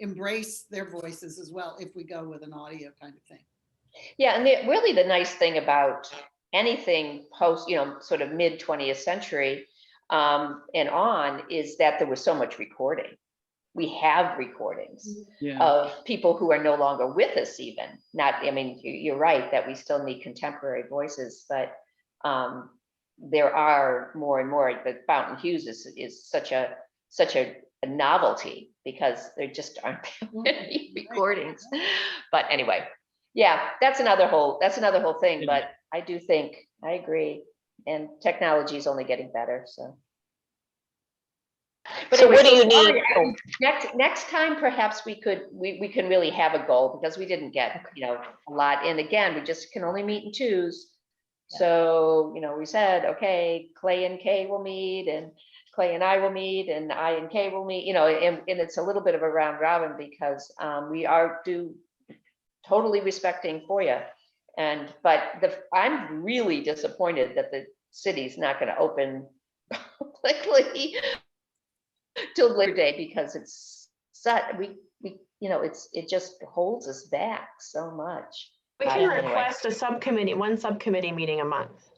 embrace their voices as well if we go with an audio kind of thing. Yeah, and really the nice thing about anything post, sort of mid 20th century and on, is that there was so much recording. we have recordings Yeah. of people who are no longer with us even. Not, I mean, you're right that we still need contemporary voices, but there are more and more. But Fountain Hughes is such a novelty because there just aren't many recordings. But anyway, yeah, that's another whole thing. But I do think I agree, and technology is only getting better. So. But So anyway, what do you need? Next time, perhaps we can really have a goal, because we didn't get, a lot in. Again, we just can only meet in twos. So, we said, okay, Clay and Kay will meet, and Clay and I will meet, and I and Kay will meet, and it's a little bit of a round robin, because we are totally respecting FOIA. But I'm really disappointed that the city's not going to open publicly till later day, because it's such, it just holds us back so much. We can Anyway. request one subcommittee meeting a month.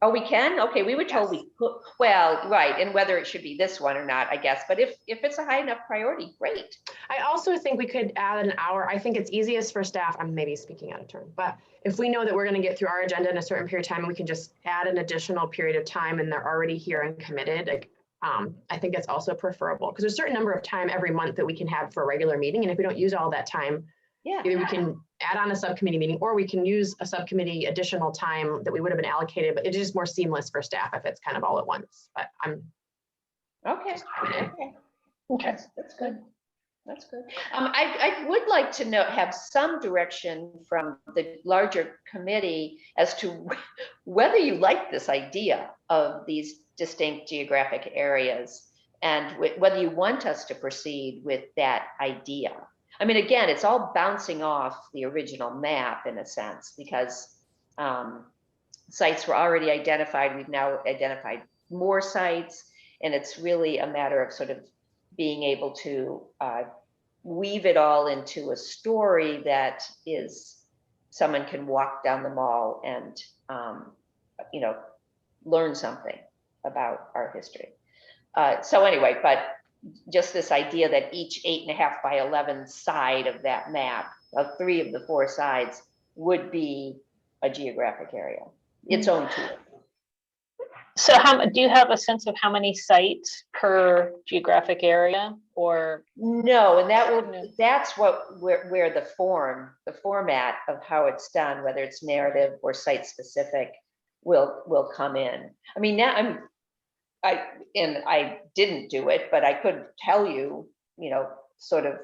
Oh, we can? Okay, we were told we could. Well, right, and whether it should be this one or not, I guess. But if it's a high enough priority, great. I also think we could add an hour. I think it's easiest for staff. I'm maybe speaking out of turn, but if we know that we're going to get through our agenda in a certain period of time, and we can just add an additional period of time, and they're already here and committed, like, I think that's also preferable, because there's a certain number of time every month that we can have for a regular meeting. And if we don't use all that time, either we can add on a subcommittee meeting, or we can use a subcommittee additional time that we would have been allocated, but it's just more seamless for staff if it's kind of all at once. But I'm okay. That's good. That's good. I would like to have some direction from the larger committee as to whether you like this idea of these distinct geographic areas, and whether you want us to proceed with that idea. I mean, again, it's all bouncing off the original map in a sense, because sites were already identified. We've now identified more sites, and it's really a matter of sort of being able to weave it all into a story that is, someone can walk down the mall and learn something about our history. So anyway, but just this idea that each 8.5 by 11 side of that map, of 3 of the 4 sides, would be a geographic area, its own tool. So do you have a sense of how many sites per geographic area, or? No, and that's where the format of how it's done, whether it's narrative or site specific, will come in. I mean, now I didn't do it, but I could tell you, sort of,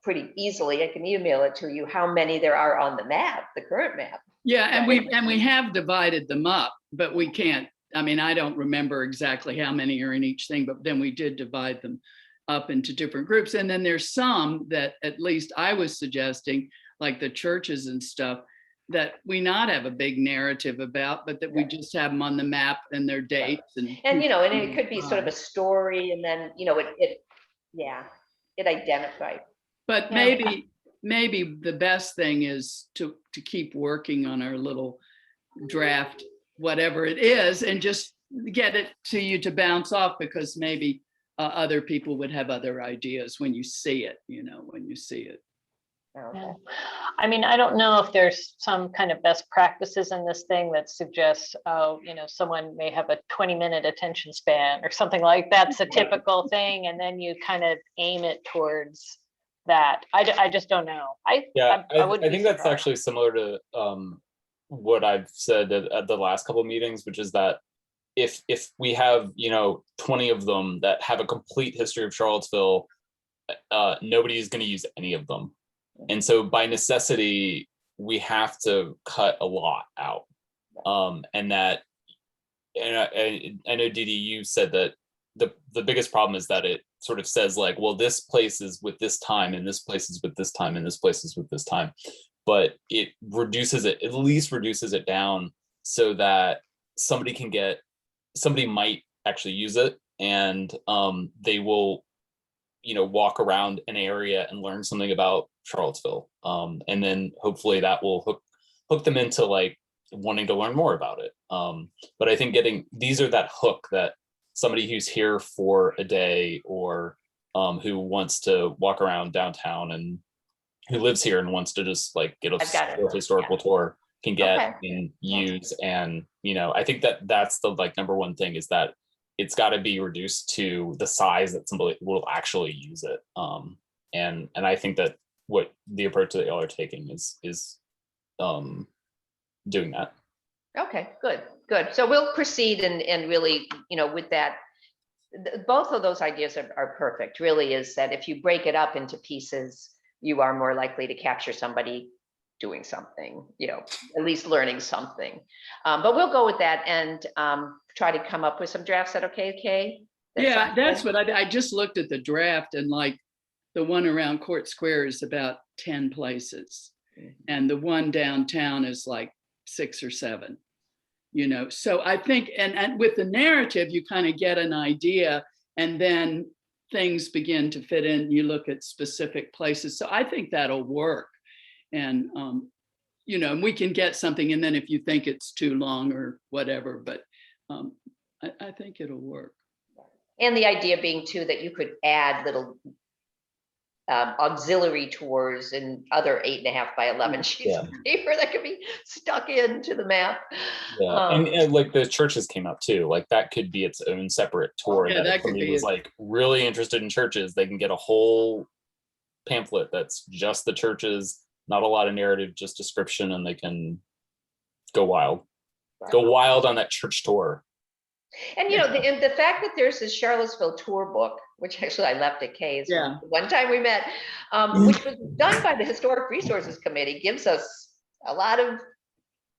pretty easily. I can email it to you how many there are on the map, the current map. Yeah, and we have divided them up, but we can't. I mean, I don't remember exactly how many are in each thing, but then we did divide them up into different groups. And then there's some that, at least I was suggesting, like the churches and stuff, that we not have a big narrative about, but that we just have them on the map and their dates. And it could be sort of a story, and then, it identified. But maybe the best thing is to keep working on our little draft, whatever it is, and just get it to you to bounce off, because maybe other people would have other ideas when you see it, when you see it. Yeah. I mean, I don't know if there's some kind of best practices in this thing that suggests, someone may have a 20-minute attention span or something like that's a typical thing, and then you kind of aim it towards that. I just don't know. I think that's actually similar to what I've said at the last couple of meetings, which is that if we have 20 of them that have a complete history of Charlottesville, nobody is going to use any of them. And so by necessity, we have to cut a lot out. And I know Didi, you said that the biggest problem is that it sort of says like, well, this place is with this time, and this place is with this time, and this place is with this time. But it at least reduces it down so that somebody might actually use it, and they will, walk around an area and learn something about Charlottesville. And then hopefully that will hook them into like wanting to learn more about it. But I think these are that hook that somebody who's here for a day or who wants to walk around downtown and who lives here and wants to just like get a I've got it. historical tour can get Okay. and use. And, you know, I think that that's the like number one thing is that it's got to be reduced to the size that somebody will actually use it. And I think that what the approach that y'all are taking is doing that. Okay, good, good. So we'll proceed and really, you know, with that, both of those ideas are perfect, really, is that if you break it up into pieces, you are more likely to capture somebody doing something, you know, at least learning something. But we'll go with that and try to come up with some drafts. Is that okay, Kay? Yeah, that's what I just looked at the draft, and like the one around Court Square is about 10 places. And the one downtown is like 6 or 7, you know. So I think, and with the narrative, you kind of get an idea, and then things begin to fit in. You look at specific places. So I think that'll work. And, you know, we can get something, and then if you think it's too long or whatever, but I think it'll work. And the idea being too, that you could add little auxiliary tours and other 8.5 by 11 sheets of paper that could be stuck into the map. Yeah, and like the churches came up too. Like that could be its own separate tour. Yeah, that if could somebody be was it. like really interested in churches, they can get a whole pamphlet that's just the churches, not a lot of narrative, just description, and they can go wild. Go wild on that church tour. And you know, the fact that there's this Charlottesville tour book, which actually I left at Kay's one time we met, which was done by the Historic Resources Committee, gives us a lot of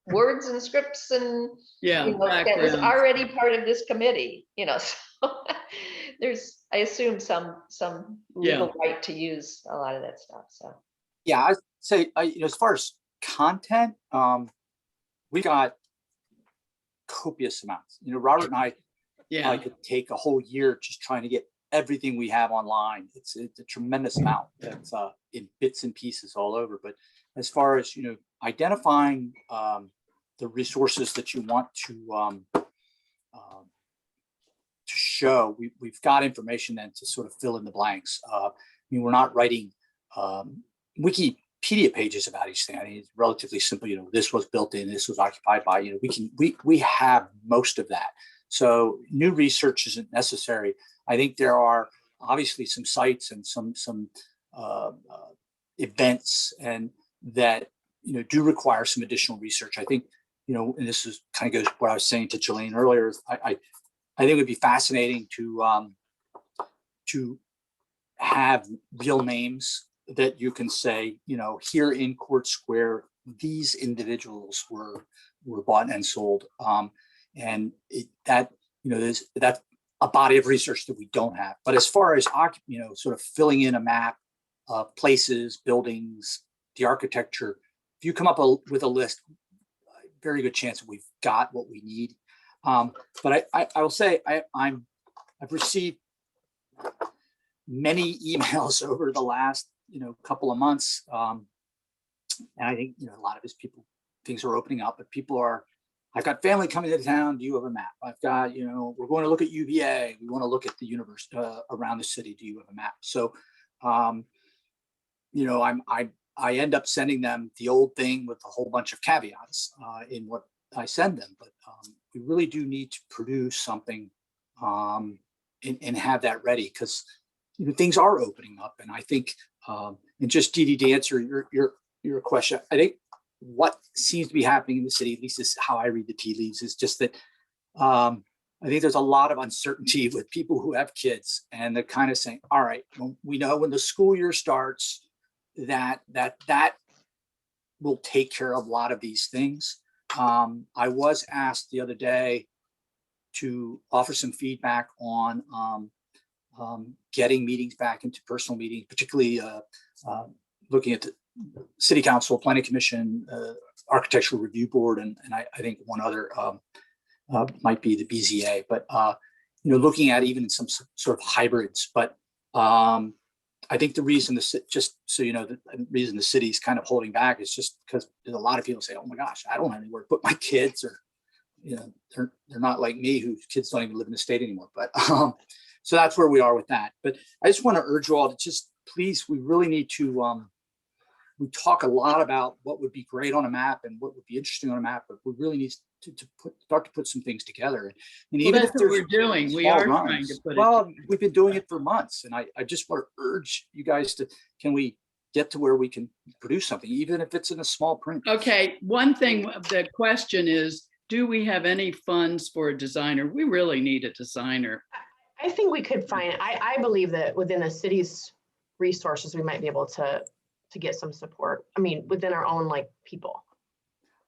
words and scripts and you know, that was already part of this committee, you know. So there's, I assume, some legal right to use a lot of that stuff. So yeah, I'd say you know, as far as content, we got copious amounts. You know, Robert and I could take a whole year just trying to get everything we have online. It's a tremendous amount that's in bits and pieces all over. But as far as, you know, identifying the resources that you want to show, we've got information then to sort of fill in the blanks. I mean, we're not writing Wikipedia pages about each thing. I mean, it's relatively simple. You know, this was built in, this was occupied by. You know, we have most of that. So new research isn't necessary. I think there are obviously some sites and some events and that, you know, do require some additional research. I think, you know, and this is kind of goes to what I was saying to Jelaine earlier. I think it would be fascinating to have real names that you can say, you know, here in Court Square, these individuals were bought and sold. And that, you know, that's a body of research that we don't have. But as far as, you know, sort of filling in a map of places, buildings, the architecture, if you come up with a list, very good chance that we've got what we need. But I will say I've received many emails over the last, you know, couple of months. And I think, you know, a lot of things are opening up, but people are, I've got family coming to town. Do you have a map? I've got, you know, we're going to look at UVA. We want to look at the universe around the city. Do you have a map? So, you know, I end up sending them the old thing with a whole bunch of caveats in what I send them. But we really do need to produce something and have that ready, because, you know, things are opening up. And I think, and just Dee Dee, to answer your question, I think what seems to be happening in the city, at least is how I read the tea leaves, is just that I think there's a lot of uncertainty with people who have kids, and they're kind of saying, all right, well, we know when the school year starts that will take care of a lot of these things. I was asked the other day to offer some feedback on getting meetings back into personal meetings, particularly looking at the City Council, Planning Commission, Architectural Review Board, and I think one other might be the BZA. But you know, looking at even some sort of hybrids. But I think the reason just so you know, the reason the city is kind of holding back is just because there's a lot of people say, "Oh my gosh, I don't have anywhere to put my kids," or, you know, they're not like me, whose kids don't even live in the state anymore. But So that's where we are with that. But I just want to urge you all to just, please, we really need to, we talk a lot about what would be great on a map and what would be interesting on a map, but we really need to start to put some things together. And Well, even that's if what there's we're doing. We small are trying runs, to put it. well, we've been doing it for months, and I just want to urge you guys to, can we get to where we can produce something, even if it's in a small print? Okay, one thing, the question is, do we have any funds for a designer? We really need a designer. I think we could find, I believe that within the city's resources, we might be able to get some support. I mean, within our own like people.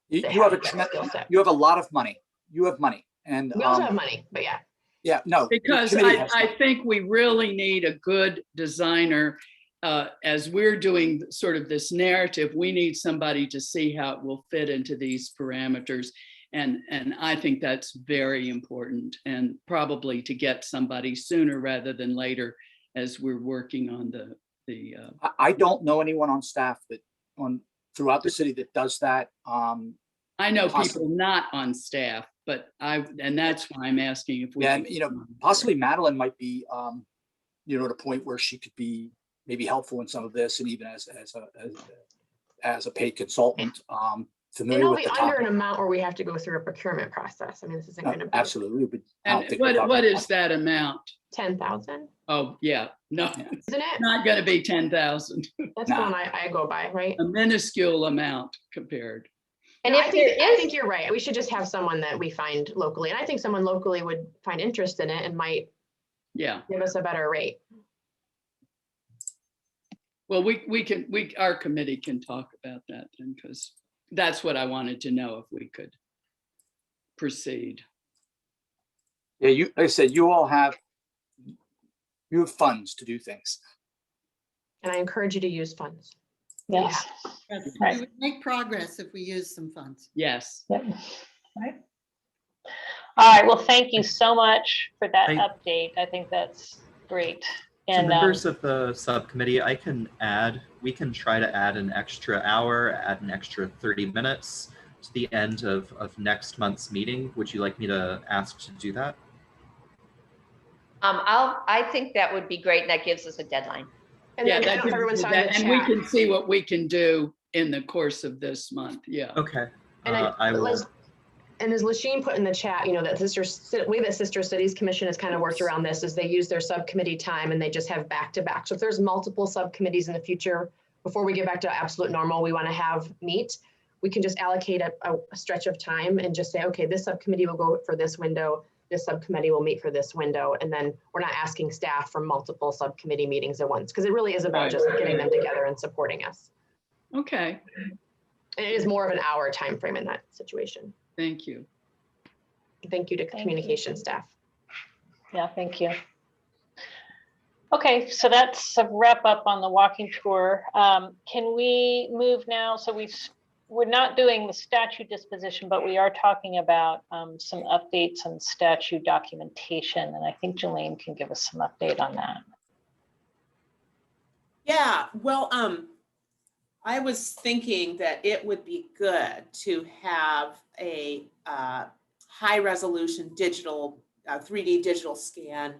You that have a that skill set. you have a lot of money. You have money, and We also have money, but yeah. yeah, no, the Because committee has I money. think we really need a good designer. As we're doing sort of this narrative, we need somebody to see how it will fit into these parameters. And I think that's very important, and probably to get somebody sooner rather than later as we're working on the I don't know anyone on staff that throughout the city that does that. I know Possibly. people not on staff, but and that's why I'm asking if we. Yeah, can you know, possibly Madeline might be, you know, at a point where she could be maybe helpful in some of this, and even as a paid consultant, And familiar it'll with be the under topic. an amount where we have to go through a procurement process. I mean, this isn't going to be Absolutely, but I don't And think we're talking what about is that amount? 10,000, Oh, yeah, no, Yeah. isn't it? not gonna be 10,000, That's Nah. the one I go by, right? a minuscule amount compared. And No, if I there think is, you're right. We should just have someone that we find locally. And I think someone locally would find interest in it and might Yeah, give us a better rate. well, our committee can talk about that then, because that's what I wanted to know, if we could proceed. Yeah, like I said, you have funds to do things. And I encourage you to use funds. Yes. Yes, Right. we would make progress if we use some funds. Yes. Yep. Right. All right. Well, thank you so much for that update. I think that's great. To And members of the subcommittee, we can try to add an extra hour, add an extra 30 minutes to the end of next month's meeting. Would you like me to ask to do that? I think that would be great, and that gives us a deadline. And Yeah, then I that don't know if everyone's gives us starting that, the and we chat. can see what we can do in the course of this month. Yeah. Okay. And I will. And as Lasheen put in the chat, you know, that way that Sister Cities Commission has kind of worked around this is they use their subcommittee time and they just have back-to-back. So if there's multiple subcommittees in the future, before we get back to absolute normal, we want to have meet, we can just allocate a stretch of time and just say, okay, this subcommittee will go for this window, this subcommittee will meet for this window. And then we're not asking staff for multiple subcommittee meetings at once, because it really is about just getting them together and supporting us. Okay. And it is more of an hour time frame in that situation. Thank you. Thank you to communication staff. yeah, thank you. Okay, so that's a wrap up on the walking tour. Can we move now? So we're not doing the statute disposition, but we are talking about some updates on statute documentation. And I think Jelaine can give us some update on that. Yeah, well, I was thinking that it would be good to have a high resolution digital, 3D digital scan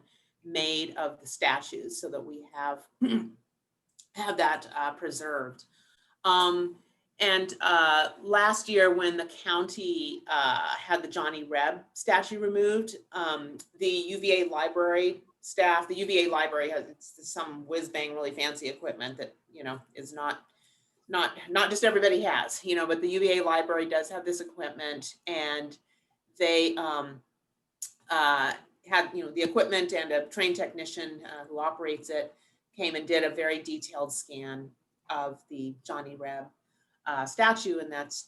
made of the statues so that we have that preserved. And last year when the county had the Johnny Reb statue removed, the UVA library staff, the UVA library has some whiz bang really fancy equipment that, you know, is not just everybody has, you know, but the UVA library does have this equipment, and they had, you know, the equipment, and a trained technician who operates it came and did a very detailed scan of the Johnny Reb statue. And that's,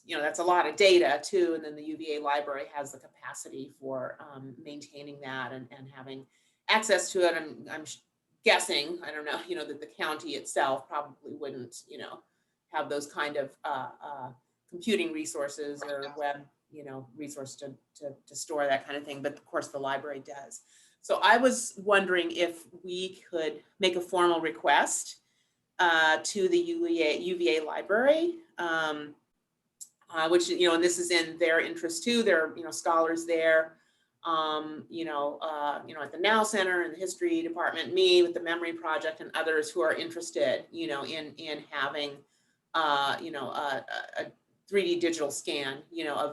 you know, that's a lot of data too. And then the UVA library has the capacity for maintaining that and having access to it. And I'm guessing, I don't know, you know, that the county itself probably wouldn't, you know, have those kind of computing resources or web, you know, resource to store that kind of thing. But of course the library does. So I was wondering if we could make a formal request to the UVA library, which, you know, and this is in their interest too. There are, you know, scholars there. at the Now Center and the History Department, me with the Memory Project, and others who are interested, in having, a 3D digital scan,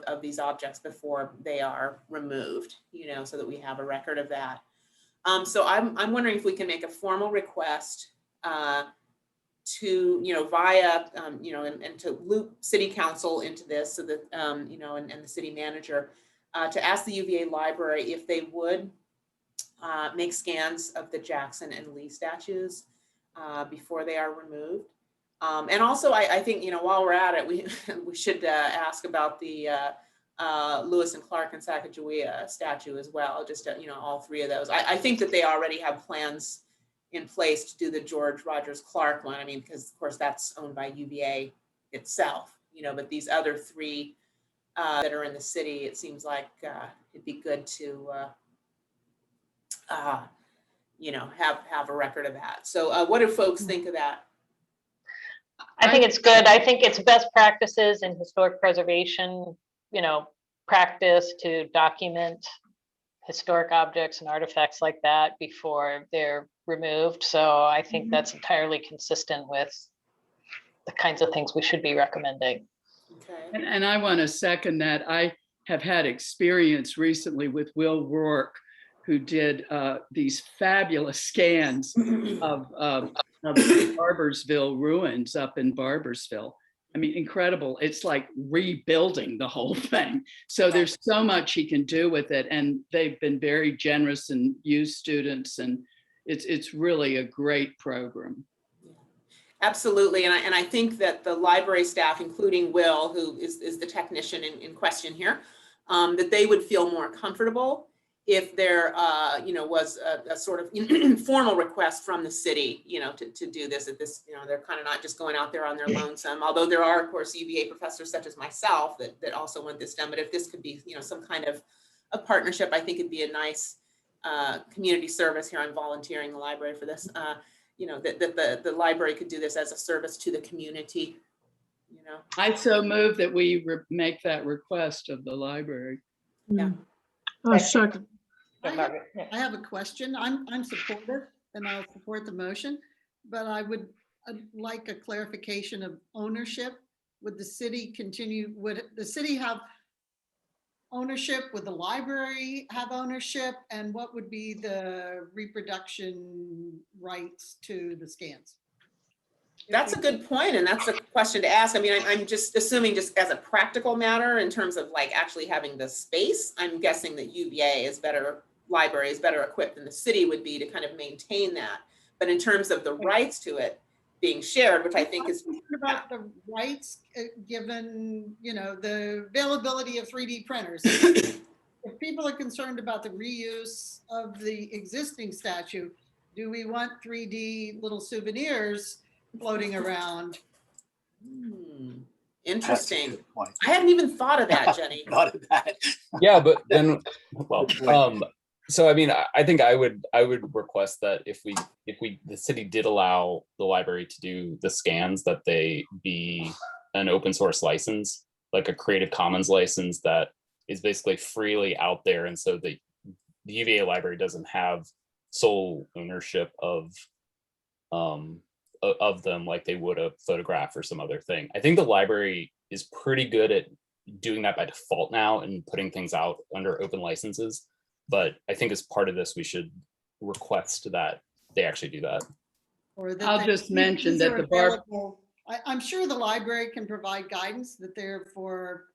of these objects before they are removed, so that we have a record of that. So I'm wondering if we can make a formal request to, via, and to loop City Council into this, so that, and the city manager, to ask the UVA library if they would make scans of the Jackson and Lee statues before they are removed. And also, I think, while we're at it, we should ask about the Lewis and Clark and Sacagawea statue as well, just, all three of those. I think that they already have plans in place to do the George Rogers Clark one. I mean, because of course that's owned by UVA itself, but these other three that are in the city, it seems like it'd be good to, have a record of that. So what do folks think of that? I think it's good. I think it's best practices in historic preservation, practice to document historic objects and artifacts like that before they're removed. So I think that's entirely consistent with the kinds of things we should be recommending. Okay. And I want to second that. I have had experience recently with Will Rourke, who did these fabulous scans of the Barbersville ruins up in Barbersville. I mean, incredible. It's like rebuilding the whole thing. So there's so much he can do with it. And they've been very generous and used students. And it's really a great program. Absolutely. And I think that the library staff, including Will, who is the technician in question here, that they would feel more comfortable if there, was a sort of formal request from the city, to do this at this, they're kind of not just going out there on their lonesome, although there are, of course, UVA professors such as myself that also want this done. But if this could be, some kind of a partnership, I think it'd be a nice community service here. I'm volunteering the library for this, that the library could do this as a service to the community, I so move that we make that request of the library. Yeah. Second. I have a question. I'm supportive and I'll support the motion, but I'd like a clarification of ownership. Would the city would the city have ownership? Would the library have ownership? And what would be the reproduction rights to the scans? That's a good point, and that's a question to ask. I mean, I'm just assuming, just as a practical matter, in terms of like actually having the space, I'm guessing that UVA library is better equipped than the city would be to kind of maintain that. But in terms of the rights to it being shared, which I think is about the rights given, the availability of 3D printers. If people are concerned about the reuse of the existing statue, do we want 3D little souvenirs floating around? Interesting. I hadn't even thought of that, Jenny. Thought of that. Yeah, but then, so I mean, I think I would request that if the city did allow the library to do the scans, that they be an open source license, like a Creative Commons license that is basically freely out there, and so the UVA library doesn't have sole ownership of them like they would a photograph or some other thing. I think the library is pretty good at doing that by default now and putting things out under open licenses. But I think as part of this, we should request that they actually do that. Or that I'll just mention that I'm sure the library can provide guidance that they're for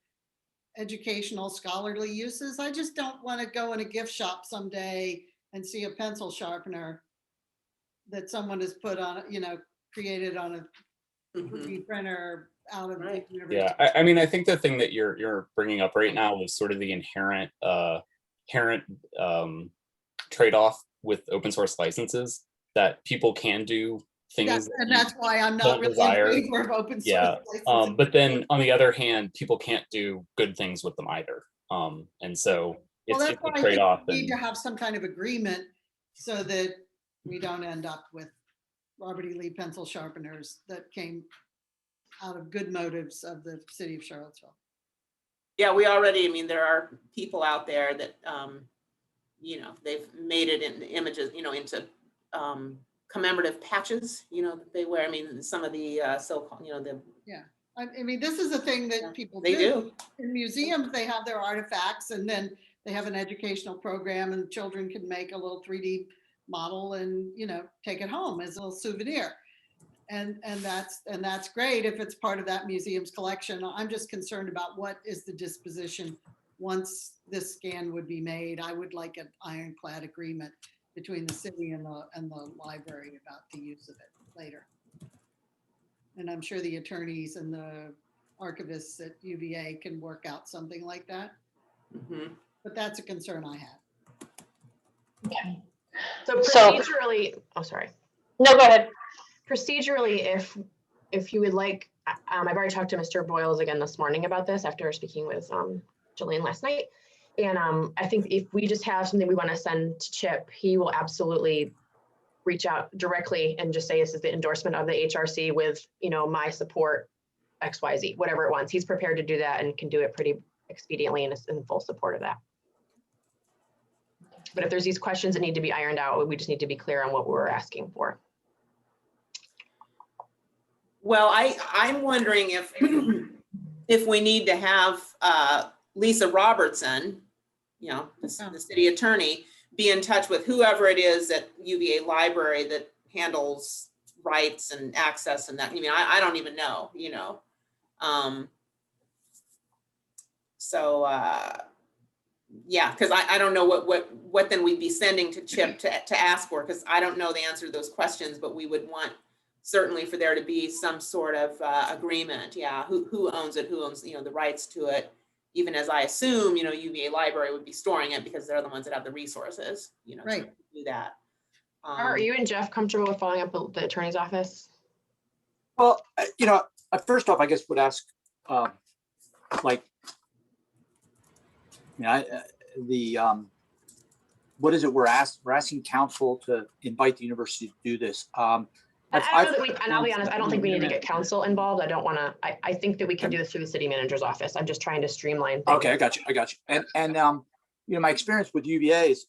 educational scholarly uses. I just don't want to go in a gift shop someday and see a pencil sharpener that someone has put on, created on a 3D printer out of right. Yeah, I mean, I think the thing that you're bringing up right now is sort of the inherent trade-off with open source licenses, that people can do things and that's why I'm not really in favor of open source. Yeah, licenses. but then on the other hand, people can't do good things with them either. And so it's that's why a trade-off. We need to have some kind of agreement so that we don't end up with Robert E. Lee pencil sharpeners that came out of good motives of the city of Charlottesville. Yeah, we already, I mean, there are people out there that, they've made it in images, into commemorative patches, that they wear. I mean, some of the so-called, I mean, this is a thing that people they do. in museums. They have their artifacts, and then they have an educational program, and children can make a little 3D model and take it home as a little souvenir. And that's great if it's part of that museum's collection. I'm just concerned about what is the disposition once this scan would be made. I would like an ironclad agreement between the city and the library about the use of it later. And I'm sure the attorneys and the archivists at UVA can work out something like that. Mm-hmm. But that's a concern I have. Okay. So procedurally, oh, sorry. No, go ahead. Procedurally, if you would like, I've already talked to Mr. Boyles again this morning about this after speaking with Jillian last night. And I think if we just have something we want to send to Chip, he will absolutely reach out directly and just say, this is the endorsement of the HRC with, my support, XYZ, whatever it wants. He's prepared to do that and can do it pretty expediently and is in full support of that. But if there's these questions that need to be ironed out, we just need to be clear on what we're asking for. Well, I'm wondering if we need to have Lisa Robertson, the city attorney, be in touch with whoever it is at UVA Library that handles rights and access and that. I mean, I don't even know, So yeah, because I don't know what then we'd be sending to Chip to ask for, because I don't know the answer to those questions, but we would want certainly for there to be some sort of agreement. Yeah, who owns it, who owns the rights to it, even as I assume UVA Library would be storing it because they're the ones that have the resources right. to do that. Are you and Jeff comfortable with following up with the attorney's office? Well, first off, I guess would ask what is it we're asking council to invite the university to do this? And I'll be honest, I don't think we need to get council involved. I don't want to. I think that we can do this through the city manager's office. I'm just trying to streamline things. Okay, I got you. And my experience with UVA is,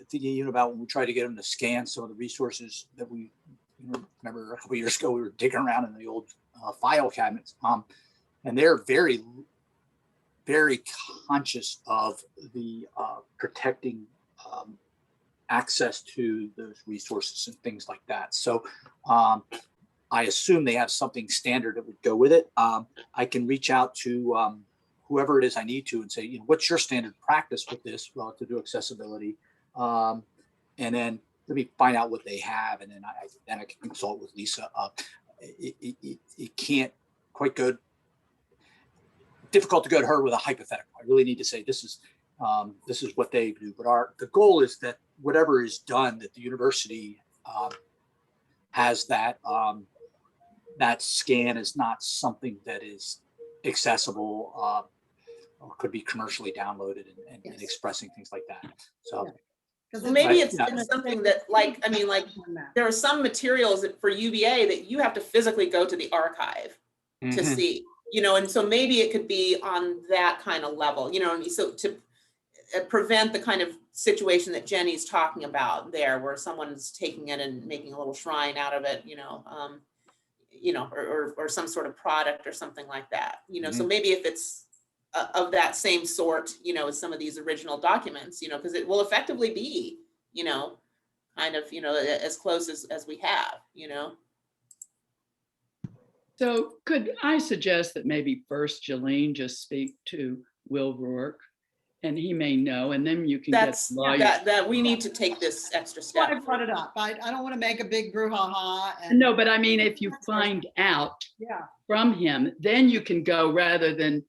thinking about when we tried to get them to scan some of the resources that we remember a couple of years ago, we were digging around in the old file cabinets, and they're very, very conscious of the protecting access to those resources and things like that. So I assume they have something standard that would go with it. I can reach out to whoever it is I need to and say, what's your standard practice with this relative to accessibility? And then let me find out what they have, and then I can consult with Lisa. It can't quite go. Difficult to go to her with a hypothetical. I really need to say this is what they do. But the goal is that whatever is done, that the university has that that scan is not something that is accessible or could be commercially downloaded and expressing things like that. So maybe it's something that there are some materials for UVA that you have to physically go to the archive to see. And so maybe it could be on that kind of level, so to prevent the kind of situation that Jenny's talking about there, where someone's taking it and making a little shrine out of it, or some sort of product or something like that, so maybe if it's of that same sort, as some of these original documents, because it will effectively be, kind of, as close as we have, So could I suggest that maybe first Jillian just speak to Will Rourke, and he may know, and then you can that we need to take this extra step. I brought it up. I don't want to make a big brouhaha. No, but I mean, if you find out from him, then you can go rather than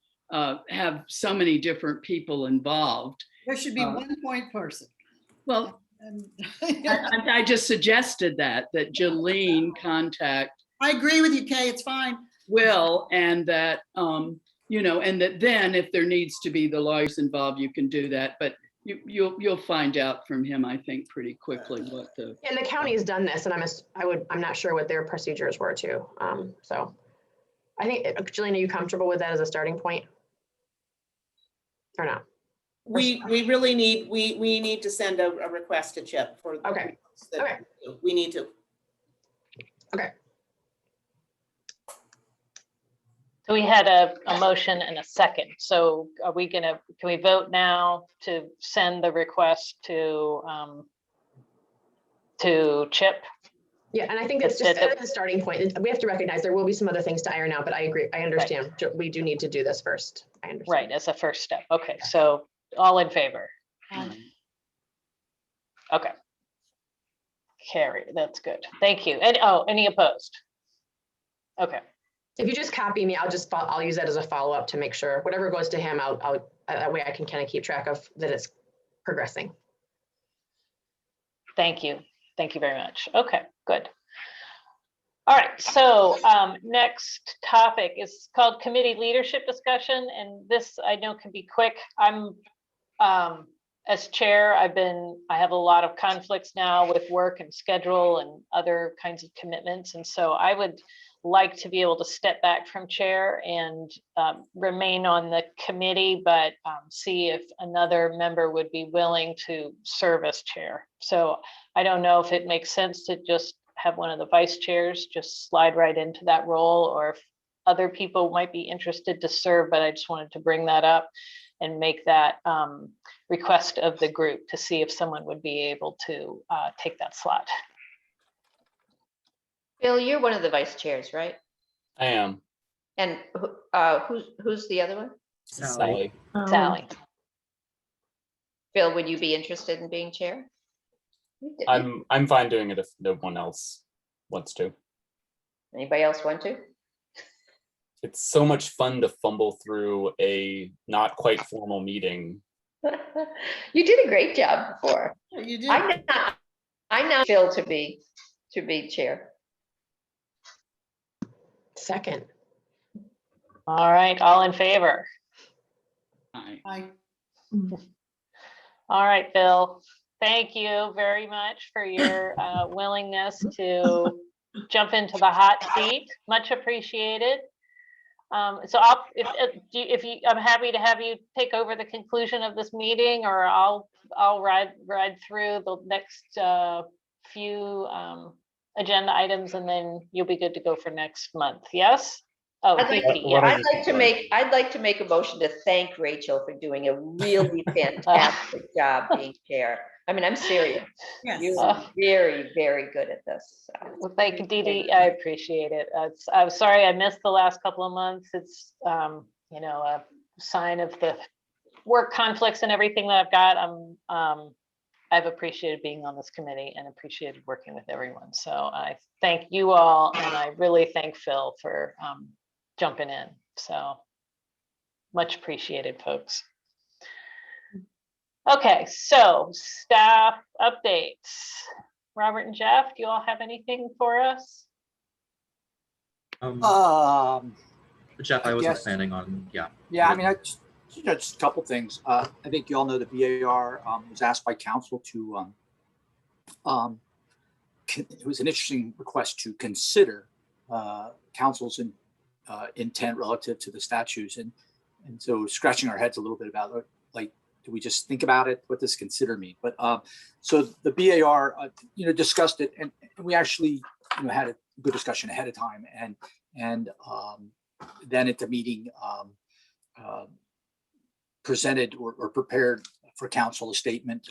have so many different people involved. There should be one point person. Well, I just suggested that Jillian contact. I agree with you, Kay. It's fine. Will, and that and that then if there needs to be the lawyers involved, you can do that. But you'll find out from him, I think, pretty quickly what the. And the county's done this, and I'm not sure what their procedures were too. So I think, Jillian, are you comfortable with that as a starting point? Or not? We really need, we need to send a request to Chip for. Okay. Okay. We need to. Okay. So we had a motion and a second. So are we gonna, can we vote now to send the request to Chip? Yeah, and I think that's just the starting point. We have to recognize there will be some other things to iron out, but I agree. I understand. We do need to do this first. I understand. Right, as a first step. Okay, so all in favor? Okay. Carry, that's good. Thank you. And any opposed? Okay. If you just copy me, I'll use that as a follow-up to make sure whatever goes to him, I'll that way I can kind of keep track of that it's progressing. Thank you. Thank you very much. Okay, good. All right, so next topic is called committee leadership discussion, and this I know can be quick. I'm as chair, I have a lot of conflicts now with work and schedule and other kinds of commitments, and so I would like to be able to step back from chair and remain on the committee, but see if another member would be willing to serve as chair. So I don't know if it makes sense to just have one of the vice chairs just slide right into that role, or if other people might be interested to serve, but I just wanted to bring that up and make that request of the group to see if someone would be able to take that slot. Bill, you're one of the vice chairs, right? I am. And who's the other one? Sally. Sally. Bill, would you be interested in being chair? I'm fine doing it if no one else wants to. Anybody else want to? It's so much fun to fumble through a not quite formal meeting. You did a great job before. You did. I now Phil to be chair. Second. All right, all in favor? Aye. All right, Bill, thank you very much for your willingness to jump into the hot seat. Much appreciated. So I'm happy to have you take over the conclusion of this meeting, or I'll ride through the next few agenda items, and then you'll be good to go for next month. Yes. Oh, I'd like to make a motion to thank Rachel for doing a really fantastic job being chair. I mean, I'm serious. Yes. You are very, very good at this. So. Well, thank you, Dee Dee. I appreciate it. I'm sorry I missed the last couple of months. It's you know, a sign of the work conflicts and everything that I've got. I've appreciated being on this committee and appreciated working with everyone. So I thank you all, and I really thank Phil for jumping in. So much appreciated, folks. Okay, so staff updates. Robert and Jeff, do you all have anything for us? Jeff, I wasn't guess- planning on, yeah. Yeah, I mean, just a couple things. I think you all know the VAR was asked by council to, it was an interesting request to consider council's intent relative to the statutes. And so scratching our heads a little bit about, like, do we just think about it? What does consider mean? But so the BAR, discussed it, and we actually, had a good discussion ahead of time, and then at the meeting, presented or prepared for council a statement,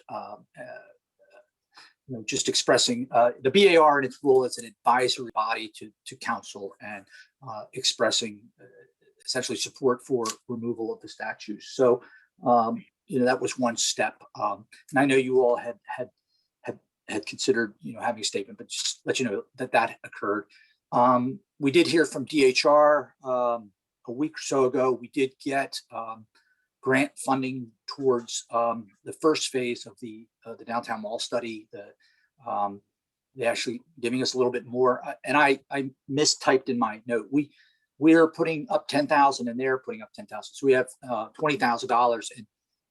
just expressing the BAR and its role as an advisory body to council, and expressing essentially support for removal of the statutes. So that was one step, and I know you all had considered having a statement, but just let you know that occurred. We did hear from DHR a week or so ago. We did get grant funding towards the first phase of the downtown mall study. They actually giving us a little bit more, and I mistyped in my note. We're putting up 10,000, and they're putting up 10,000, so we have $20,000,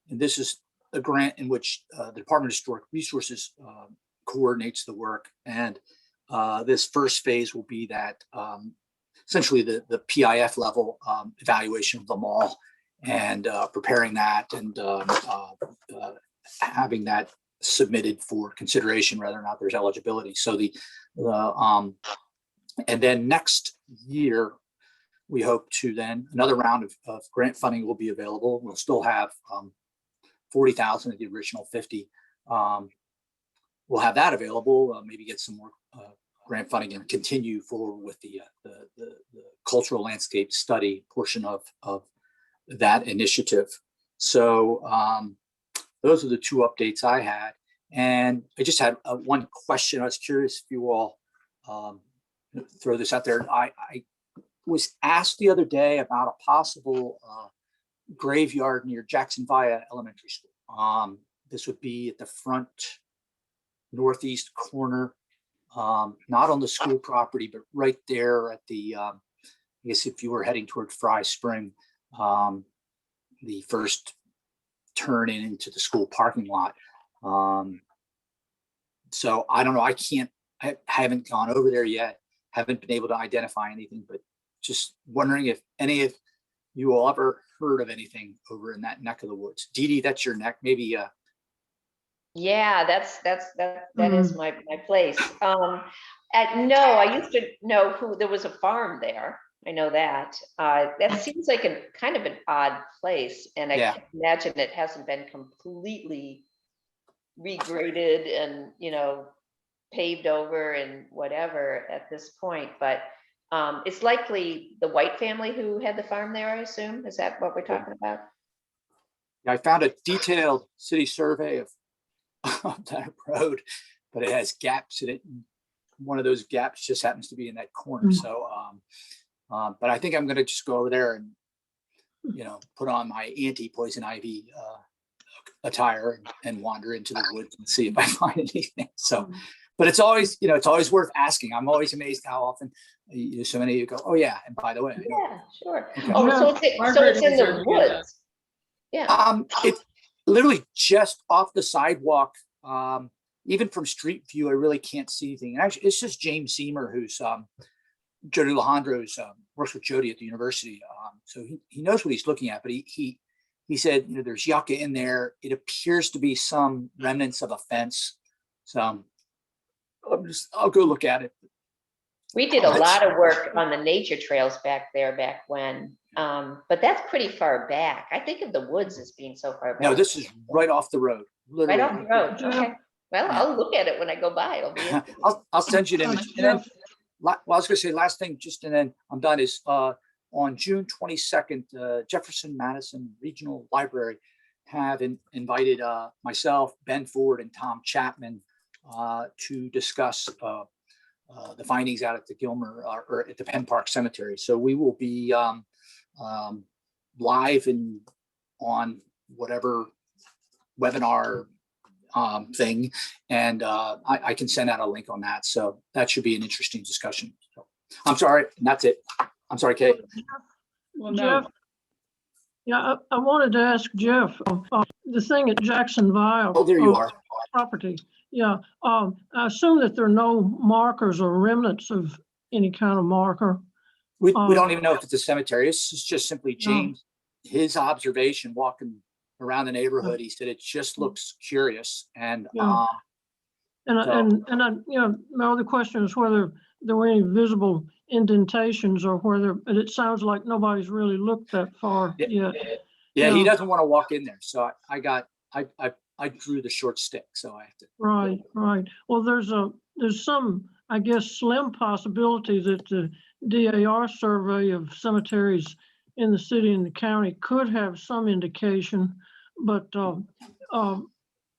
and this is a grant in which the Department of Historic Resources coordinates the work, and this first phase will be that essentially the PIF level evaluation of the mall. and preparing that and having that submitted for consideration whether or not there's eligibility. So and then next year, we hope to then another round of grant funding will be available. We'll still have 40,000 of the original 50. We'll have that available, maybe get some more grant funding and continue forward with the cultural landscape study portion of that initiative. So those are the two updates I had. And I just had one question. I was curious if you all throw this out there. I was asked the other day about a possible graveyard near Jackson Via Elementary School. This would be at the front northeast corner, not on the school property, but right there at the, I guess if you were heading toward Fry Spring, the first turn into the school parking lot. So I don't know, I haven't gone over there yet, haven't been able to identify anything, but just wondering if any of you all ever heard of anything over in that neck of the woods. Dee Dee, that's your neck, maybe. Yeah, that is my place. No, I used to know there was a farm there. I know that. That seems like a kind of an odd place, and I can't imagine it hasn't been completely regraded and paved over and whatever at this point. But it's likely the White family who had the farm there, I assume. Is that what we're talking about? I found a detailed city survey of that road, but it has gaps in it. And one of those gaps just happens to be in that corner. So, but I think I'm going to just go over there and, put on my anti-poison ivy attire and wander into the woods and see if I find anything. So, but it's always, it's always worth asking. I'm always amazed how often so many of you go, oh yeah, and by the way. Yeah, sure. Okay. Oh, so it's in the woods. Yeah. It's literally just off the sidewalk. Even from street view, I really can't see anything. And actually, it's just James Seymour, who's Jody Alejandro's works with Jody at the university. So he knows what he's looking at, but he said, there's yucca in there. It appears to be some remnants of a fence. So I'll go look at it. We did a lot of work on the nature trails back there back when, but that's pretty far back. I think of the woods as being so far back. No, this is right off the road. Literally. Right off the road. Okay. Well, I'll look at it when I go by. It'll be I'll send you an image. And then, well, I was going to say last thing, just and then I'm done, is on June 22nd, Jefferson Madison Regional Library have invited myself, Ben Ford, and Tom Chapman to discuss the findings out at the Gilmer or at the Penn Park Cemetery. So we will be live and on whatever webinar thing, and I can send out a link on that. So that should be an interesting discussion. So, I'm sorry, and that's it. I'm sorry, Kate. Well, Jeff, no. yeah, I wanted to ask Jeff, the thing at Jackson Via. Oh, there you are. Property. Yeah, I assume that there are no markers or remnants of any kind of marker. We don't even know if it's a cemetery. It's just simply James, his observation walking around the neighborhood. He said it just looks curious, and my other question is whether there were any visible indentations or whether, and it sounds like nobody's really looked that far yet. Yeah, he doesn't want to walk in there, so I drew the short stick, so I have to. Right. Well, there's some, I guess, slim possibility that the DAR survey of cemeteries in the city and the county could have some indication, but from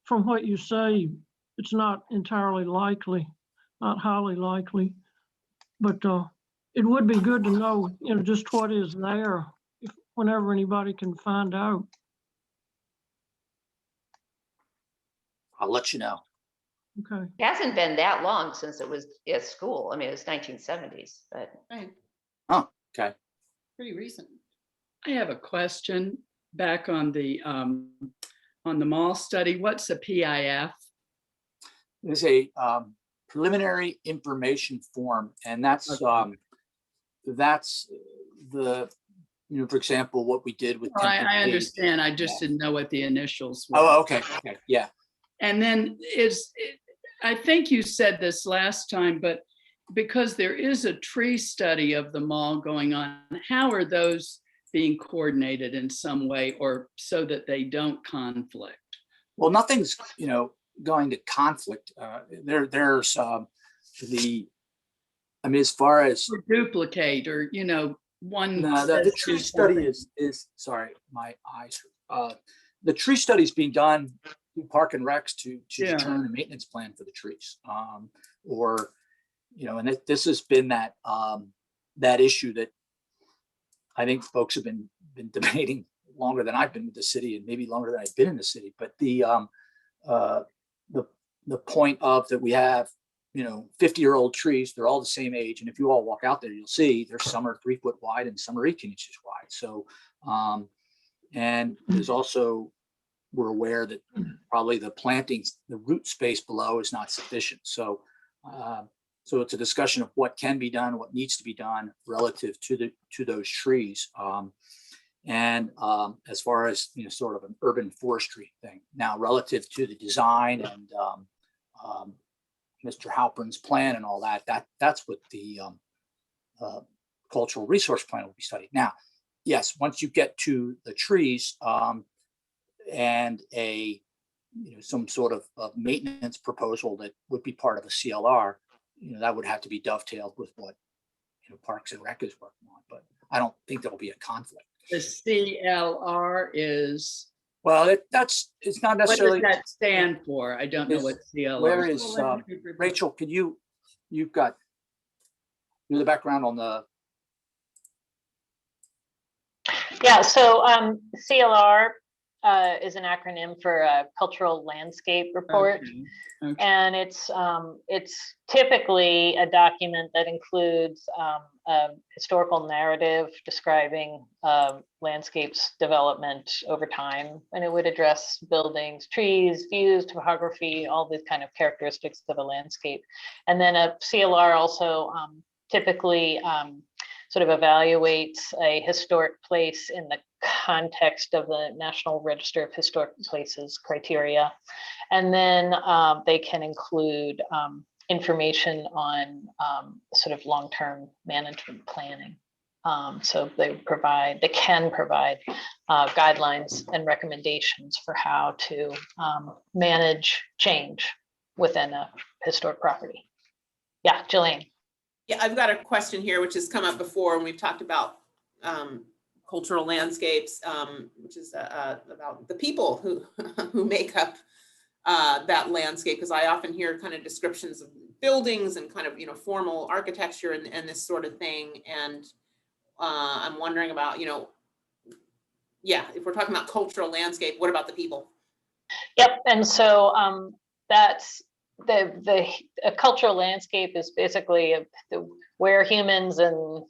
what you say, it's not entirely likely, not highly likely. But it would be good to know, just what is there, whenever anybody can find out. I'll let you know. Okay. It hasn't been that long since it was at school. I mean, it was 1970s, but. Right. Oh, okay. Pretty recent. I have a question back on the mall study. What's a PIF? There's a preliminary information form, and that's the You know, for example, what we did with. Well, I Temple Bay. understand. I just Yeah. didn't know what the initials were. Oh, okay, okay, yeah. And then I think you said this last time, but because there is a tree study of the mall going on, how are those being coordinated in some way or so that they don't conflict? Well, nothing's, you know, going to conflict. There's I mean, as far as Or duplicate or, you know, one. no, the tree study is sorry, my eyes. The tree study is being done through Park and Recs to determine a maintenance plan for the trees. Or, you know, and this has been that that issue that I think folks have been debating longer than I've been with the city, and maybe longer than I've been in the city. But the point of that we have, you know, 50-year-old trees, they're all the same age. And if you all walk out there, you'll see there's some are 3 foot wide and some are 18 inches wide. So, and there's also, we're aware that probably the plantings, the root space below is not sufficient. So, so it's a discussion of what can be done, what needs to be done relative to those trees. As far as, you know, sort of an urban forestry thing. Now, relative to the design and Mr. Halpern's plan and all that, that's what the cultural resource plan will be studied. Now, yes, once you get to the trees and some sort of maintenance proposal that would be part of a CLR, you know, that would have to be dovetailed with what, you know, Parks and Rec is working on. But I don't think there'll be a conflict. The CLR is. Well, it's not necessarily. What does that stand for? I don't know what CLR. Where is Rachel? Could you've got the background on the. Yeah, so CLR is an acronym for a cultural landscape report. Okay. And it's typically a document that includes a historical narrative describing landscapes development over time, and it would address buildings, trees, views, topography, all these kind of characteristics of a landscape. And then a CLR also typically sort of evaluates a historic place in the context of the National Register of Historic Places criteria. And then they can include information on sort of long-term management planning. So they can provide guidelines and recommendations for how to manage change within a historic property. Yeah, Jillian. Yeah, I've got a question here, which has come up before, and we've talked about cultural landscapes, which is about the people who make up that landscape, because I often hear kind of descriptions of buildings and kind of, you know, formal architecture and this sort of thing. And I'm wondering about, you know, yeah, if we're talking about cultural landscape, what about the people? Yep, and so that's a cultural landscape is basically where humans and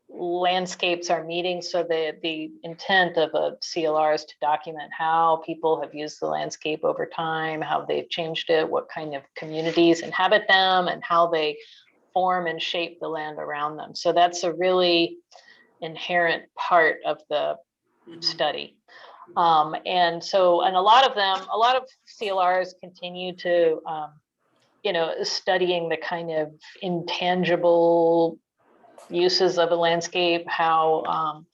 landscapes are meeting. So the intent of a CLR is to document how people have used the landscape over time, how they've changed it, what kind of communities inhabit them, and how they form and shape the land around them. So that's a really inherent part of the study. And a lot of CLRs continue to you know, studying the kind of intangible uses of a landscape, how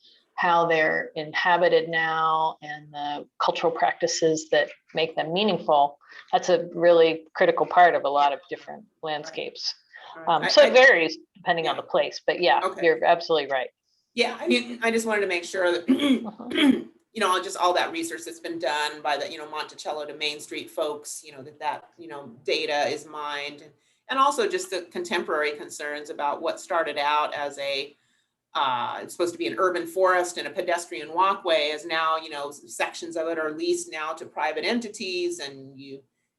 they're inhabited now, and the cultural practices that make them meaningful. That's a really critical part of a lot of different landscapes. So it varies depending on the place, but yeah, you're absolutely right. Yeah, I mean, I just wanted to make sure that you know, just all that research that's been done by the, you know, Monticello to Main Street folks, you know, that you know, data is mined, and also just the contemporary concerns about what started out as it's supposed to be an urban forest and a pedestrian walkway, is now, you know, sections of it are leased now to private entities, and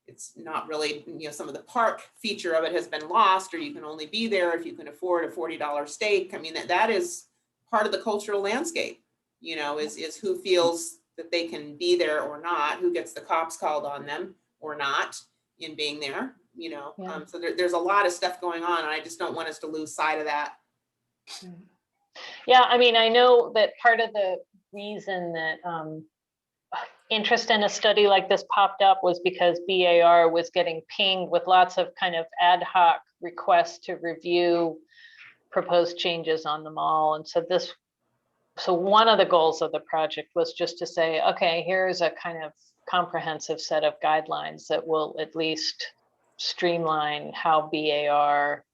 it's not really, you know, some of the park feature of it has been lost, or you can only be there if you can afford a $40 steak. I mean, that is part of the cultural landscape. You know, is who feels that they can be there or not, who gets the cops called on them or not in being there, you know. So there's a lot of stuff going on, and I just don't want us to lose sight of that. Yeah, I mean, I know that part of the reason that interest in a study like this popped up was because BAR was getting pinged with lots of kind of ad hoc requests to review proposed changes on the mall. And so one of the goals of the project was just to say, okay, here's a kind of comprehensive set of guidelines that will at least streamline how BAR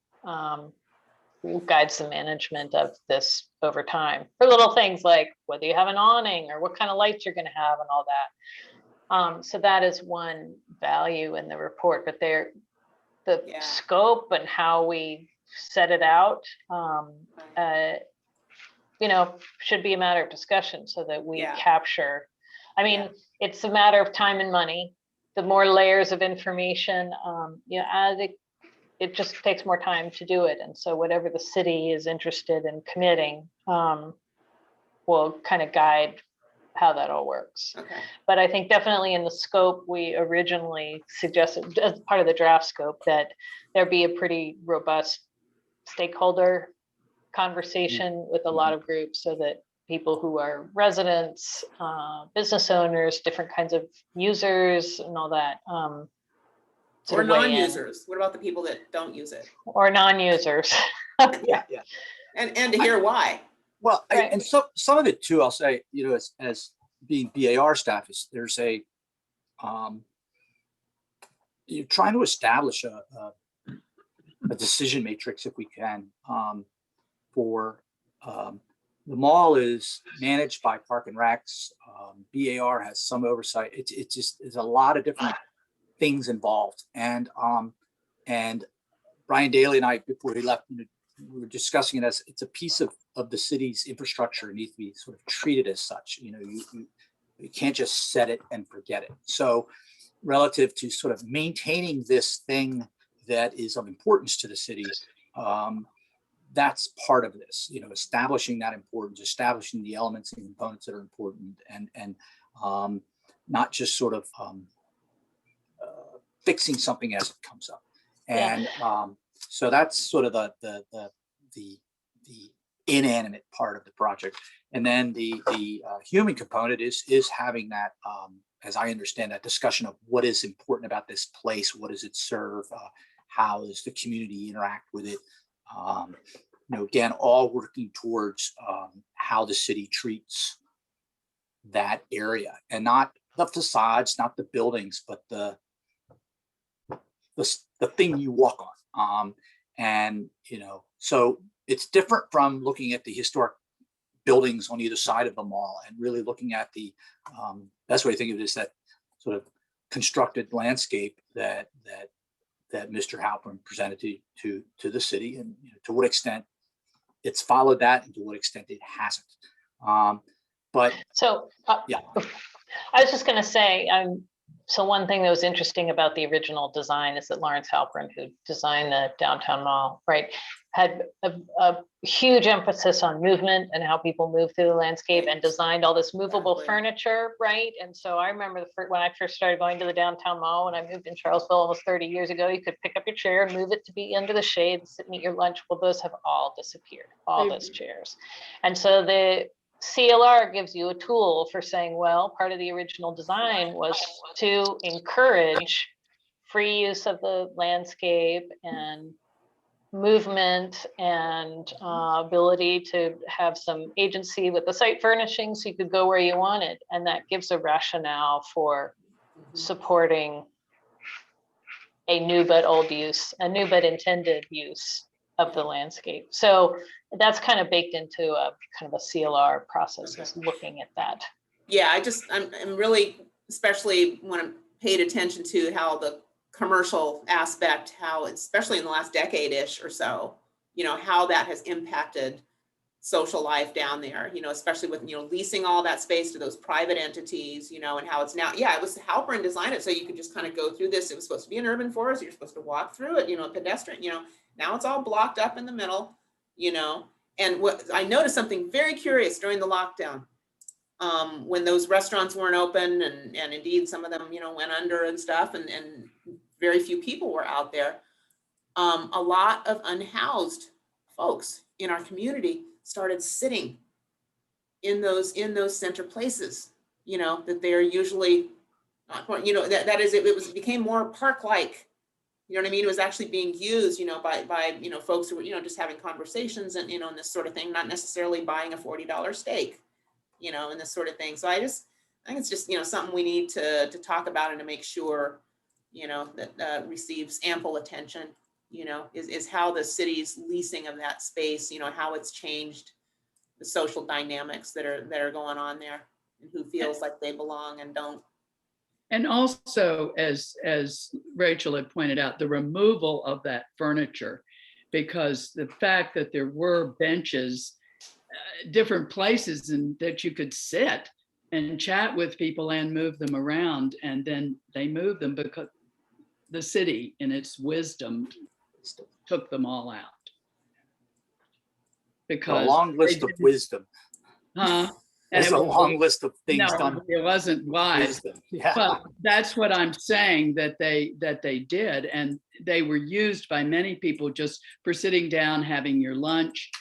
guides the management of this over time, for little things like whether you have an awning or what kind of lights you're going to have and all that. So that is one value in the report, but the scope and how we set it out, should be a matter of discussion so that we capture. I mean, it's a matter of time and money. The more layers of information, it just takes more time to do it. And so whatever the city is interested in committing will kind of guide how that all works. Okay. But I think definitely in the scope, we originally suggested as part of the draft scope that there be a pretty robust stakeholder conversation with a lot of groups so that people who are residents, business owners, different kinds of users and all that, or non-users. What about the people that don't use it? Or non-users. Yeah. And to hear why. Well, and some of it too, I'll say, as being BAR staff, is there's you're trying to establish a decision matrix, if we can, for the mall is managed by Park and Recs. BAR has some oversight. It's just, there's a lot of different things involved. And Brian Daly and I, before he left, we were discussing it as it's a piece of the city's infrastructure. It needs to be sort of treated as such. You can't just set it and forget it. So relative to sort of maintaining this thing that is of importance to the city, that's part of this, establishing that importance, establishing the elements and components that are important, and not just sort of fixing something as it comes up. And so that's sort of the inanimate part of the project. And then the human component is having that, as I understand, that discussion of what is important about this place, what does it serve, how does the community interact with it. Again, all working towards how the city treats that area, and not the facades, not the buildings, but the thing you walk on. So it's different from looking at the historic buildings on either side of the mall and really looking at the best way to think of it is that sort of constructed landscape that Mr. Halpern presented to the city, and to what extent it's followed that and to what extent it hasn't. I was just going to say, so one thing that was interesting about the original design is that Lawrence Halpern, who designed the downtown mall, right, had a huge emphasis on movement and how people move through the landscape, and designed all this movable furniture, right? And so I remember when I first started going to the downtown mall, when I moved in Charlottesville almost 30 years ago, you could pick up your chair and move it to be under the shade, sit and eat your lunch. Well, those have all disappeared, all those chairs. And so the CLR gives you a tool for saying, well, part of the original design was to encourage free use of the landscape and movement and ability to have some agency with the site furnishings so you could go where you wanted. And that gives a rationale for supporting a new but old use, a new but intended use of the landscape. So that's kind of baked into a kind of a CLR process, is looking at that. Yeah, I'm really, especially when I'm paid attention to how the commercial aspect, how especially in the last decade-ish or so, how that has impacted social life down there, especially with, leasing all that space to those private entities, and how it's now, it was Halpern designed it so you could just kind of go through this. It was supposed to be an urban forest. You're supposed to walk through it, pedestrian, now it's all blocked up in the middle, and what I noticed something very curious during the lockdown, when those restaurants weren't open and indeed some of them, went under and stuff, and very few people were out there. A lot of unhoused folks in our community started sitting in those center places, you know, that they are usually not, you know, that is, it became more park-like, you know what I mean? It was actually being used, you know, by, you know, folks who were, you know, just having conversations and, you know, and this sort of thing, not necessarily buying a $40 steak, you know, and this sort of thing. So I think it's just, you know, something we need to talk about and to make sure, you know, that receives ample attention, you know, is how the city's leasing of that space, you know, how it's changed the social dynamics that are going on there, and who feels like they belong and don't. And also, as Rachel had pointed out, the removal of that furniture, because the fact that there were benches, different places and that you could sit and chat with people and move them around, and then they moved them because the city in its wisdom took them all out. Because a long list of wisdom. There's a long list of things done. It wasn't wise. Yeah. But that's what I'm saying, that they did, and they were used by many people just for sitting down, having your lunch.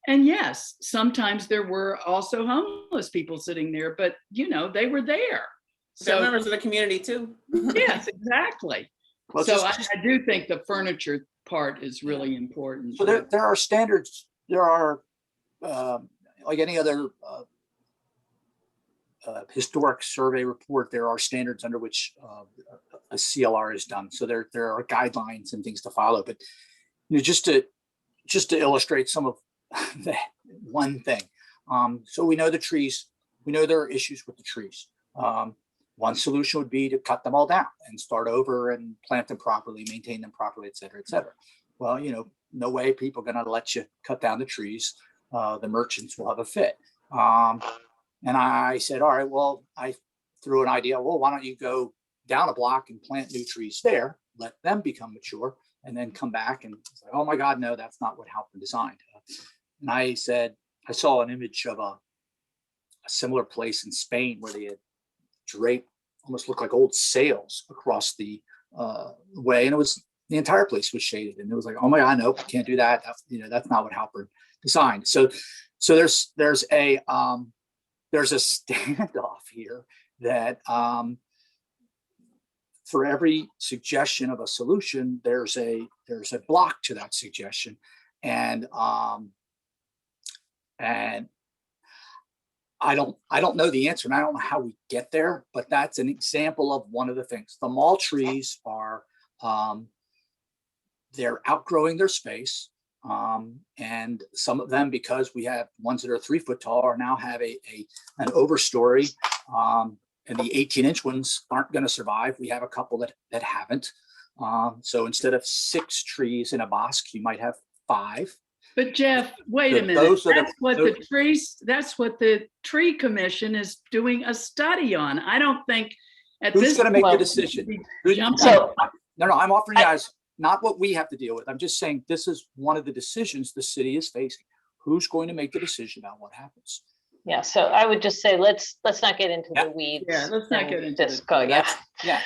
And yes, sometimes there were also homeless people sitting there, but you know, they were there. So they're members of the community too. Yes, exactly. Well, so I do think the furniture part is really important. So there are standards. There are like any other historic survey report, there are standards under which a CLR is done. So there are guidelines and things to follow. But you know, just to illustrate some of that one thing. So we know the trees. We know there are issues with the trees. One solution would be to cut them all down and start over and plant them properly, maintain them properly, et cetera, et cetera. Well, you know, no way people are going to let you cut down the trees. The merchants will have a fit. And I said, all right, well, I threw an idea. Well, why don't you go down a block and plant new trees there, let them become mature, and then come back. And it's like, oh my God, no, that's not what Halpern designed. And I said, I saw an image of a similar place in Spain where they had draped, almost looked like old sails across the way. And it was, the entire place was shaded. And it was like, oh my God, no, can't do that. You know, that's not what Halpern designed. So there's a standoff here that for every suggestion of a solution, there's a block to that suggestion. And I don't know the answer, and I don't know how we get there, but that's an example of one of the things. The mall trees are they're outgrowing their space. And some of them, because we have ones that are 3 foot tall, are now have an overstory. And the 18-inch ones aren't going to survive. We have a couple that haven't. So instead of 6 trees in a bosque, you might have 5. But Jeff, wait a minute. That's what the tree commission is doing a study on. I don't think at who's this going to make level, the decision? So No, I'm offering you guys not what we have to deal with. I'm just saying this is one of the decisions the city is facing. Who's going to make the decision about what happens? Yeah, so I would just say let's not get into the weeds. Yeah, let's not get into this. Yeah.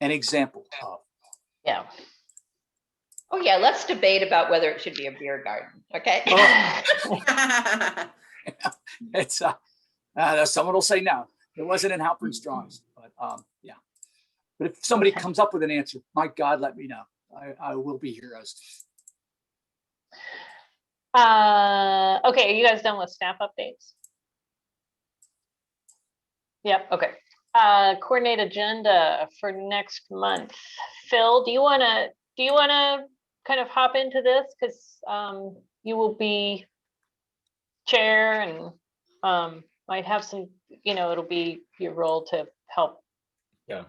An example of. Yeah. Oh yeah, let's debate about whether it should be a beer garden. Okay. It's someone will say no. It wasn't in Halpern's drawings, but yeah. But if somebody comes up with an answer, my God, let me know. I will be heroes. Okay, are you guys done with staff updates? Yep, okay. Coordinate agenda for next month. Phil, do you wanna kind of hop into this? Because you will be chair and might have some, you know, it'll be your role to help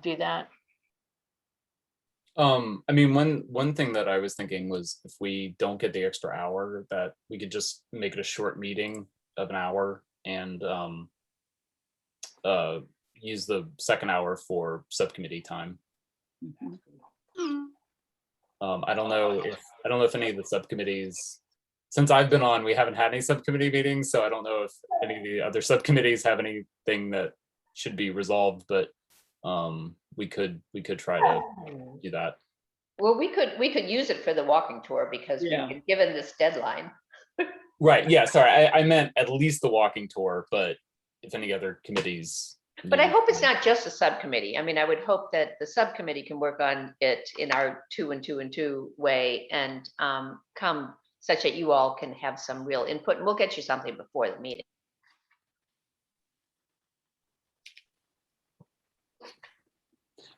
do that. I mean, one thing that I was thinking was if we don't get the extra hour, that we could just make it a short meeting of an hour and use the second hour for subcommittee time. I don't know if any of the subcommittees, since I've been on, we haven't had any subcommittee meetings, so I don't know if any of the other subcommittees have anything that should be resolved, but we could try to do that. Well, we could use it for the walking tour because we've Yeah. been given this deadline. Right, yeah, sorry, I meant at least the walking tour, but if any other committees. But I need- hope it's not just a subcommittee. I mean, I would hope that the subcommittee can work on it in our 2 and 2 and 2 way and come such that you all can have some real input, and we'll get you something before the meeting.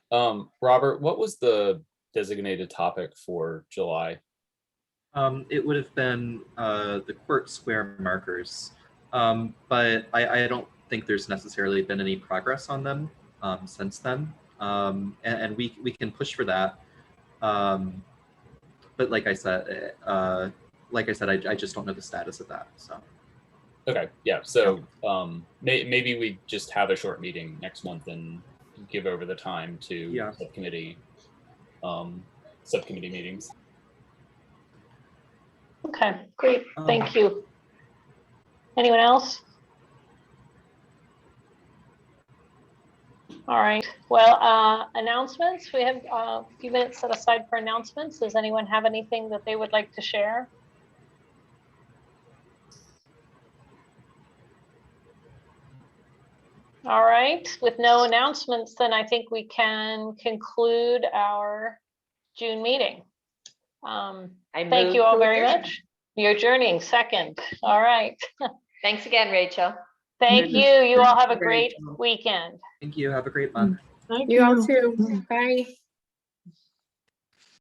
Robert, what was the designated topic for July? It would have been the Quirk Square markers, but I don't think there's necessarily been any progress on them since then, and we can push for that. But like I said, I just don't know the status of that. So. Okay, yeah, so maybe we just have a short meeting next month and give over the time to subcommittee meetings. Okay, great, thank you. Anyone else? All right, well, announcements. We have a few minutes set aside for announcements. Does anyone have anything that they would like to share? All right, with no announcements, then I think we can conclude our June meeting. Thank you all very much. You're adjourning, second. All right. Thanks again, Rachel. Thank you. You all have a great weekend. Thank you. Have a great month. Thank You all too. Bye.